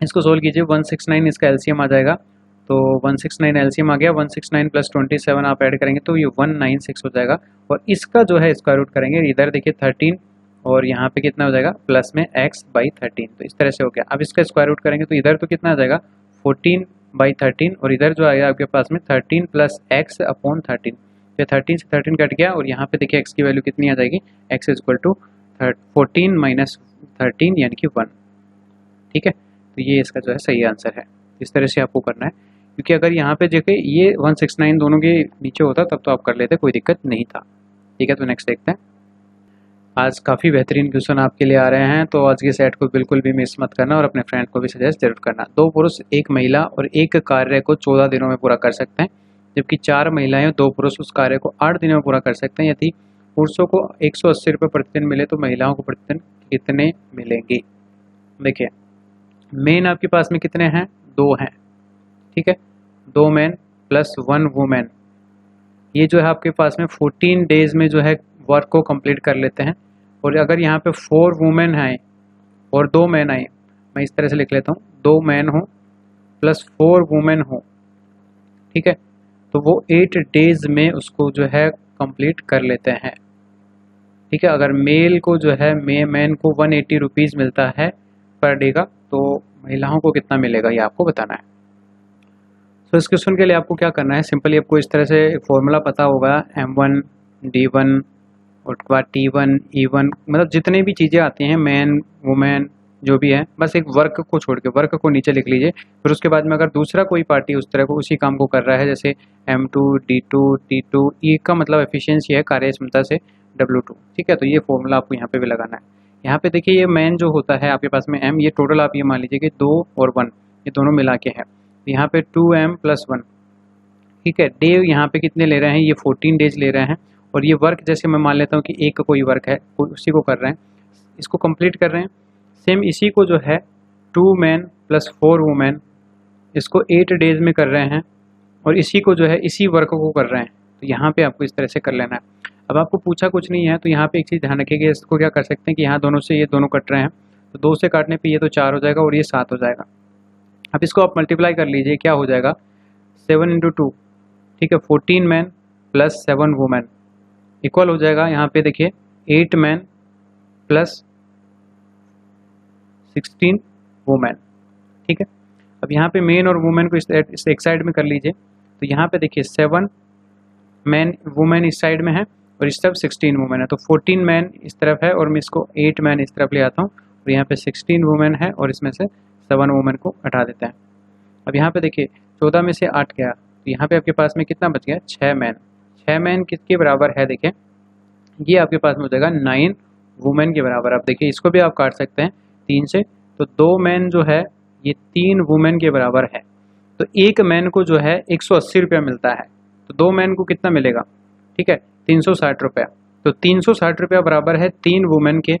इसको सोल्व कीजिए, 169 इसका एलसीएम आ जाएगा, तो 169 एलसीएम आ गया, 169 प्लस 27 आप ऐड करेंगे तो ये 196 हो जाएगा, और इसका जो है स्क्वायर रूट करेंगे, इधर देखिए 13 और यहाँ पे कितना हो जाएगा प्लस में x/13, तो इस तरह से हो गया। अब इसका स्क्वायर रूट करेंगे तो इधर तो कितना आ जाएगा 14/13, और इधर जो आएगा आपके पास में 13 प्लस x/13, तो 13 से 13 कट गया, और यहाँ पे देखिए x की वैल्यू कितनी आ जाएगी, x is equal to 14 minus 13 यानी कि 1, ठीक है। तो ये इसका जो है सही आंसर है। इस तरह से आपको करना है, क्योंकि अगर यहाँ पे देखिए ये 169 दोनों के नीचे होता तब तो आप कर लेते, कोई दिक्कत नहीं था, ठीक है। तो नेक्स्ट देखते हैं। आज काफ़ी बेहतरीन क्वेश्चन आपके लिए आ रहे हैं, तो आज के सेट को बिल्कुल भी मिस मत करना और अपने फ्रेंड को भी सजेस्ट जरूर करना। 2 पुरुष 1 महिला और एक कार्य को 14 दिनों में पूरा कर सकते हैं, जबकि 4 महिलाएं और 2 पुरुष उस कार्य को 8 दिनों में पूरा कर सकते हैं। यदि पुरुषों को 180 रुपये प्रतिदिन मिले तो महिलाओं को प्रतिदिन कितने मिलेंगे। देखिए मेन आपके पास में कितने हैं, 2 हैं, ठीक है, 2 मैन प्लस 1 वुमेन, ये जो है आपके पास में 14 डेज में जो है वर्क को कंप्लीट कर लेते हैं। और अगर यहाँ पे 4 वुमेन आए और 2 मैन आए, मैं इस तरह से लिख लेता हूँ, 2 मैन हो प्लस 4 वुमेन हो, ठीक है, तो वो 8 डेज में उसको जो है कंप्लीट कर लेते हैं, ठीक है। अगर मेल को जो है मैन को 180 रुपीज़ मिलता है पर डे का, तो महिलाओं को कितना मिलेगा ये आपको बताना है। तो इस क्वेश्चन के लिए आपको क्या करना है, सिंपली आपको इस तरह से एक फॉर्मूला पता होगा, M1 D1 और T1 E1, मतलब जितने भी चीज़ें आती हैं मैन वुमेन जो भी है, बस एक वर्क को छोड़ के वर्क को नीचे लिख लीजिए। फिर उसके बाद में अगर दूसरा कोई पार्टी उस तरह को उसी काम को कर रहा है, जैसे M2 D2 T2, E का मतलब एफिशिएंसी है कार्य क्षमता से W2, ठीक है। तो ये फॉर्मूला आपको यहाँ पे भी लगाना है। यहाँ पे देखिए ये मैन जो होता है आपके पास में M, ये टोटल आप ये मान लीजिए कि 2 और 1 ये दोनों मिला के है, यहाँ पे 2M प्लस 1, ठीक है। डे यहाँ पे कितने ले रहे हैं, ये 14 डेज ले रहे हैं, और ये वर्क जैसे मैं मान लेता हूँ कि एक कोई वर्क है, कोई उसी को कर रहे हैं, इसको कंप्लीट कर रहे हैं। सेम इसी को जो है 2 मैन प्लस 4 वुमेन, इसको 8 डेज में कर रहे हैं, और इसी को जो है इसी वर्क को कर रहे हैं। तो यहाँ पे आपको इस तरह से कर लेना है। अब आपको पूछा कुछ नहीं है, तो यहाँ पे एक चीज़ ध्यान रखिएगा, इसको क्या कर सकते हैं कि यहाँ दोनों से ये दोनों कट रहे हैं, तो 2 से काटने पे ये तो 4 हो जाएगा और ये 7 हो जाएगा। अब इसको आप मल्टीप्लाई कर लीजिए, क्या हो जाएगा 7 इंटू 2, ठीक है, 14 मैन प्लस 7 वुमेन इक्वल हो जाएगा, यहाँ पे देखिए 8 मैन प्लस 16 वुमेन, ठीक है। अब यहाँ पे मैन और वुमेन को इस एक साइड में कर लीजिए, तो यहाँ पे देखिए 7 मैन वुमेन इस साइड में है और इस तरफ 16 वुमेन है, तो 14 मैन इस तरफ है और मैं इसको 8 मैन इस तरफ ले आता हूँ, और यहाँ पे 16 वुमेन है और इसमें से 7 वुमेन को हटा देते हैं। अब यहाँ पे देखिए 14 में से 8 गया, तो यहाँ पे आपके पास में कितना बच गया, 6 मैन। 6 मैन किसके बराबर है, देखिए ये आपके पास में हो जाएगा 9 वुमेन के बराबर। अब देखिए इसको भी आप काट सकते हैं 3 से, तो 2 मैन जो है ये 3 वुमेन के बराबर है, तो एक मैन को जो है 180 रुपया मिलता है, तो 2 मैन को कितना मिलेगा, ठीक है 360 रुपया, तो 360 रुपया बराबर है 3 वुमेन के,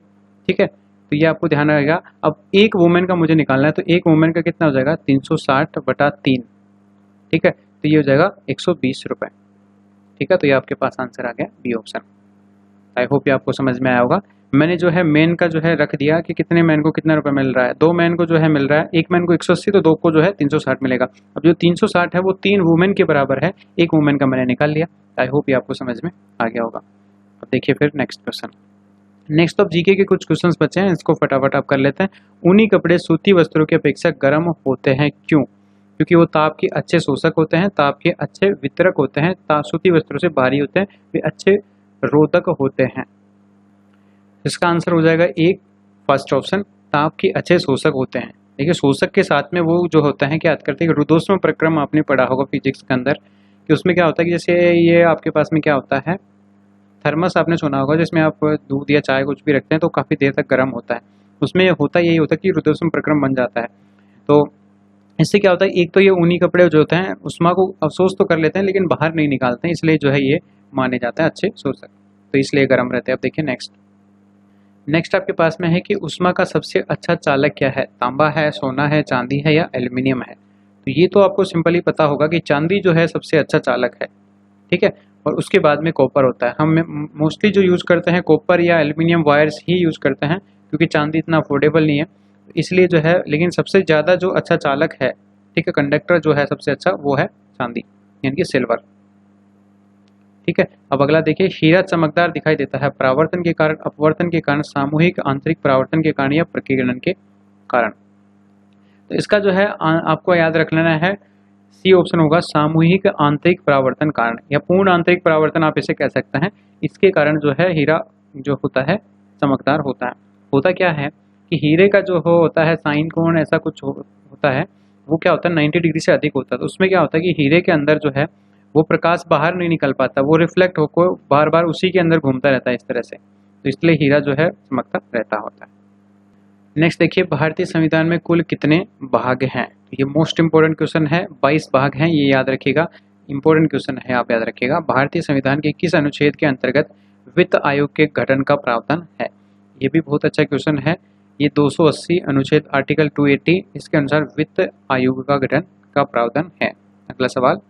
ठीक है। तो ये आपको ध्यान रहेगा। अब एक वुमेन का मुझे निकालना है, तो एक वुमेन का कितना हो जाएगा 360/3, ठीक है, तो ये हो जाएगा 120 रुपये, ठीक है। तो ये आपके पास आंसर आ गया बी ऑप्शन। आई होप ये आपको समझ में आया होगा। मैंने जो है मैन का जो है रख दिया कि कितने मैन को कितना रुपए मिल रहा है, 2 मैन को जो है मिल रहा है, एक मैन को 180, तो 2 को जो है 360 मिलेगा। अब जो 360 है वो 3 वुमेन के बराबर है, एक वुमेन का मैंने निकाल लिया। आई होप ये आपको समझ में आ गया होगा। अब देखिए फिर नेक्स्ट क्वेश्चन। नेक्स्ट अब जीके के कुछ क्वेश्चंस बचे हैं, इसको फटाफट आप कर लेते हैं। ऊनी कपड़े सूती वस्त्रों की अपेक्षा गर्म होते हैं, क्यों? क्योंकि वो ताप के अच्छे शोषक होते हैं, ताप के अच्छे वितरक होते हैं, सूती वस्त्रों से भारी होते हैं, वे अच्छे रोधक होते हैं। इसका आंसर हो जाएगा एक फर्स्ट ऑप्शन, ताप के अच्छे शोषक होते हैं। देखिए शोषक के साथ में वो जो होता है क्या करते हैं, रुद्धोष्म प्रक्रम आपने पढ़ा होगा फिजिक्स के अंदर, कि उसमें क्या होता है कि जैसे ये आपके पास में क्या होता है, थर्मस आपने सुना होगा, जिसमें आप दूध या चाय कुछ भी रखते हैं तो काफ़ी देर तक गर्म होता है, उसमें होता यही होता है कि रुद्धोष्म प्रक्रम बन जाता है। तो इससे क्या होता है, एक तो ये ऊनी कपड़े जो होते हैं उष्मा को अवशोष तो कर लेते हैं लेकिन बाहर नहीं निकालते हैं, इसलिए जो है ये माने जाते हैं अच्छे शोषक, तो इसलिए गर्म रहते हैं। अब देखिए नेक्स्ट आपके पास में है कि उष्मा का सबसे अच्छा चालक क्या है, तांबा है, सोना है, चांदी है या एल्यूमिनियम है। तो ये तो आपको सिंपली पता होगा कि चांदी जो है सबसे अच्छा चालक है, ठीक है। और उसके बाद में कॉपर होता है। हम मोस्टली जो यूज़ करते हैं कॉपर या एल्युमिनियम वायर्स ही यूज़ करते हैं, क्योंकि चांदी इतना अफोर्डेबल नहीं है, इसलिए जो है। लेकिन सबसे ज़्यादा जो अच्छा चालक है, ठीक है, कंडक्टर जो है सबसे अच्छा, वो है चांदी, यानी कि सिल्वर, ठीक है। अब अगला देखिए, हीरा चमकदार दिखाई देता है परावर्तन के कारण, अपवर्तन के कारण, सामूहिक आंतरिक परावर्तन के कारण या प्रकीर्णन के कारण। तो इसका जो है आपको याद रख लेना है, सी ऑप्शन होगा, सामूहिक आंतरिक परावर्तन कारण या पूर्ण आंतरिक परावर्तन आप इसे कह सकते हैं। इसके कारण जो है हीरा जो होता है चमकदार होता है। होता क्या है कि हीरे का जो होता है साइन कोण ऐसा कुछ होता है, वो क्या होता है 90 डिग्री से अधिक होता है। तो उसमें क्या होता है कि हीरे के अंदर जो है वो प्रकाश बाहर नहीं निकल पाता, वो रिफ्लेक्ट होकर बार बार उसी के अंदर घूमता रहता है इस तरह से। तो इसलिए हीरा जो है चमकता रहता होता है। नेक्स्ट देखिए, भारतीय संविधान में कुल कितने भाग हैं? ये मोस्ट इंपोर्टेंट क्वेश्चन है। 22 भाग हैं, ये याद रखिएगा, इंपोर्टेंट क्वेश्चन है, आप याद रखिएगा। भारतीय संविधान के किस अनुच्छेद के अंतर्गत वित्त आयोग के गठन का प्रावधान है? ये भी बहुत अच्छा क्वेश्चन है। ये 280 अनुच्छेद आर्टिकल 280, इसके अनुसार वित्त आयोग का गठन का प्रावधान है। अगला सवाल,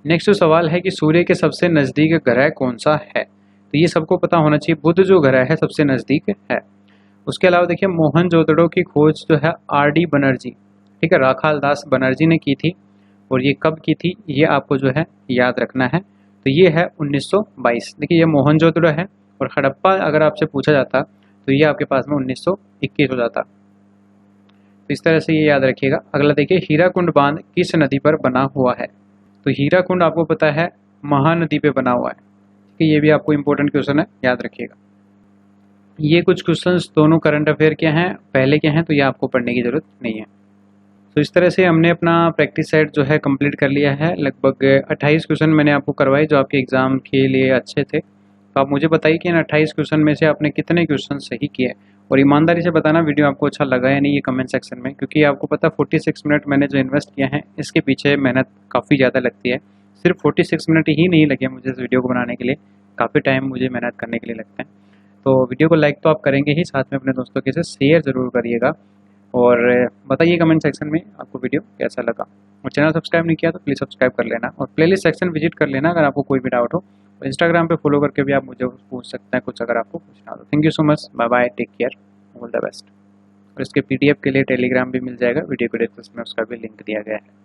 नेक्स्ट जो सवाल है कि सूर्य के सबसे नजदीक ग्रह कौन सा है? तो ये सबको पता होना चाहिए, बुध जो ग्रह है सबसे नजदीक है। उसके अलावा देखिए, मोहनजोदड़ो की खोज जो है आर.डी. बनर्जी, ठीक है, राखाल दास बनर्जी ने की थी, और ये कब की थी ये आपको जो है याद रखना है। तो ये है 1922। देखिए ये मोहनजोदड़ो है, और हड़प्पा अगर आपसे पूछा जाता तो ये आपके पास में 1921 हो जाता। तो इस तरह से ये याद रखिएगा। अगला देखिए, हीराकुंड बांध किस नदी पर बना हुआ है? तो हीराकुंड आपको पता है महानदी पे बना हुआ है, ठीक है, ये भी आपको इंपॉर्टेंट क्वेश्चन है, याद रखिएगा। ये कुछ क्वेश्चंस दोनों करंट अफेयर के हैं, पहले के हैं, तो ये आपको पढ़ने की जरूरत नहीं है। तो इस तरह से हमने अपना प्रैक्टिस सेट जो है कंप्लीट कर लिया है। लगभग 28 क्वेश्चन मैंने आपको करवाए जो आपके एग्जाम के लिए अच्छे थे। तो आप मुझे बताइए कि इन 28 क्वेश्चन में से आपने कितने क्वेश्चन सही किए, और ईमानदारी से बताना वीडियो आपको अच्छा लगा या नहीं, ये कमेंट सेक्शन में। क्योंकि आपको पता 46 मिनट मैंने जो इन्वेस्ट किया है इसके पीछे मेहनत काफ़ी ज़्यादा लगती है। सिर्फ 46 मिनट ही नहीं लगे मुझे इस वीडियो को बनाने के लिए, काफ़ी टाइम मुझे मेहनत करने के लिए लगता है। तो वीडियो को लाइक तो आप करेंगे ही, साथ में अपने दोस्तों के साथ शेयर ज़रूर करिएगा, और बताइए कमेंट सेक्शन में आपको वीडियो कैसा लगा। और चैनल सब्सक्राइब नहीं किया तो प्लीज़ सब्सक्राइब कर लेना, और प्लेलिस्ट सेक्शन विजिट कर लेना अगर आपको कोई भी डाउट हो। और इंस्टाग्राम पे फॉलो करके भी आप मुझे पूछ सकते हैं कुछ, अगर आपको पूछना हो। Thank you so much, bye bye, take care, all the best. और इसके PDF के लिए टेलीग्राम भी मिल जाएगा, वीडियो को डिस्क्रिप्शन में उसका भी लिंक दिया गया है।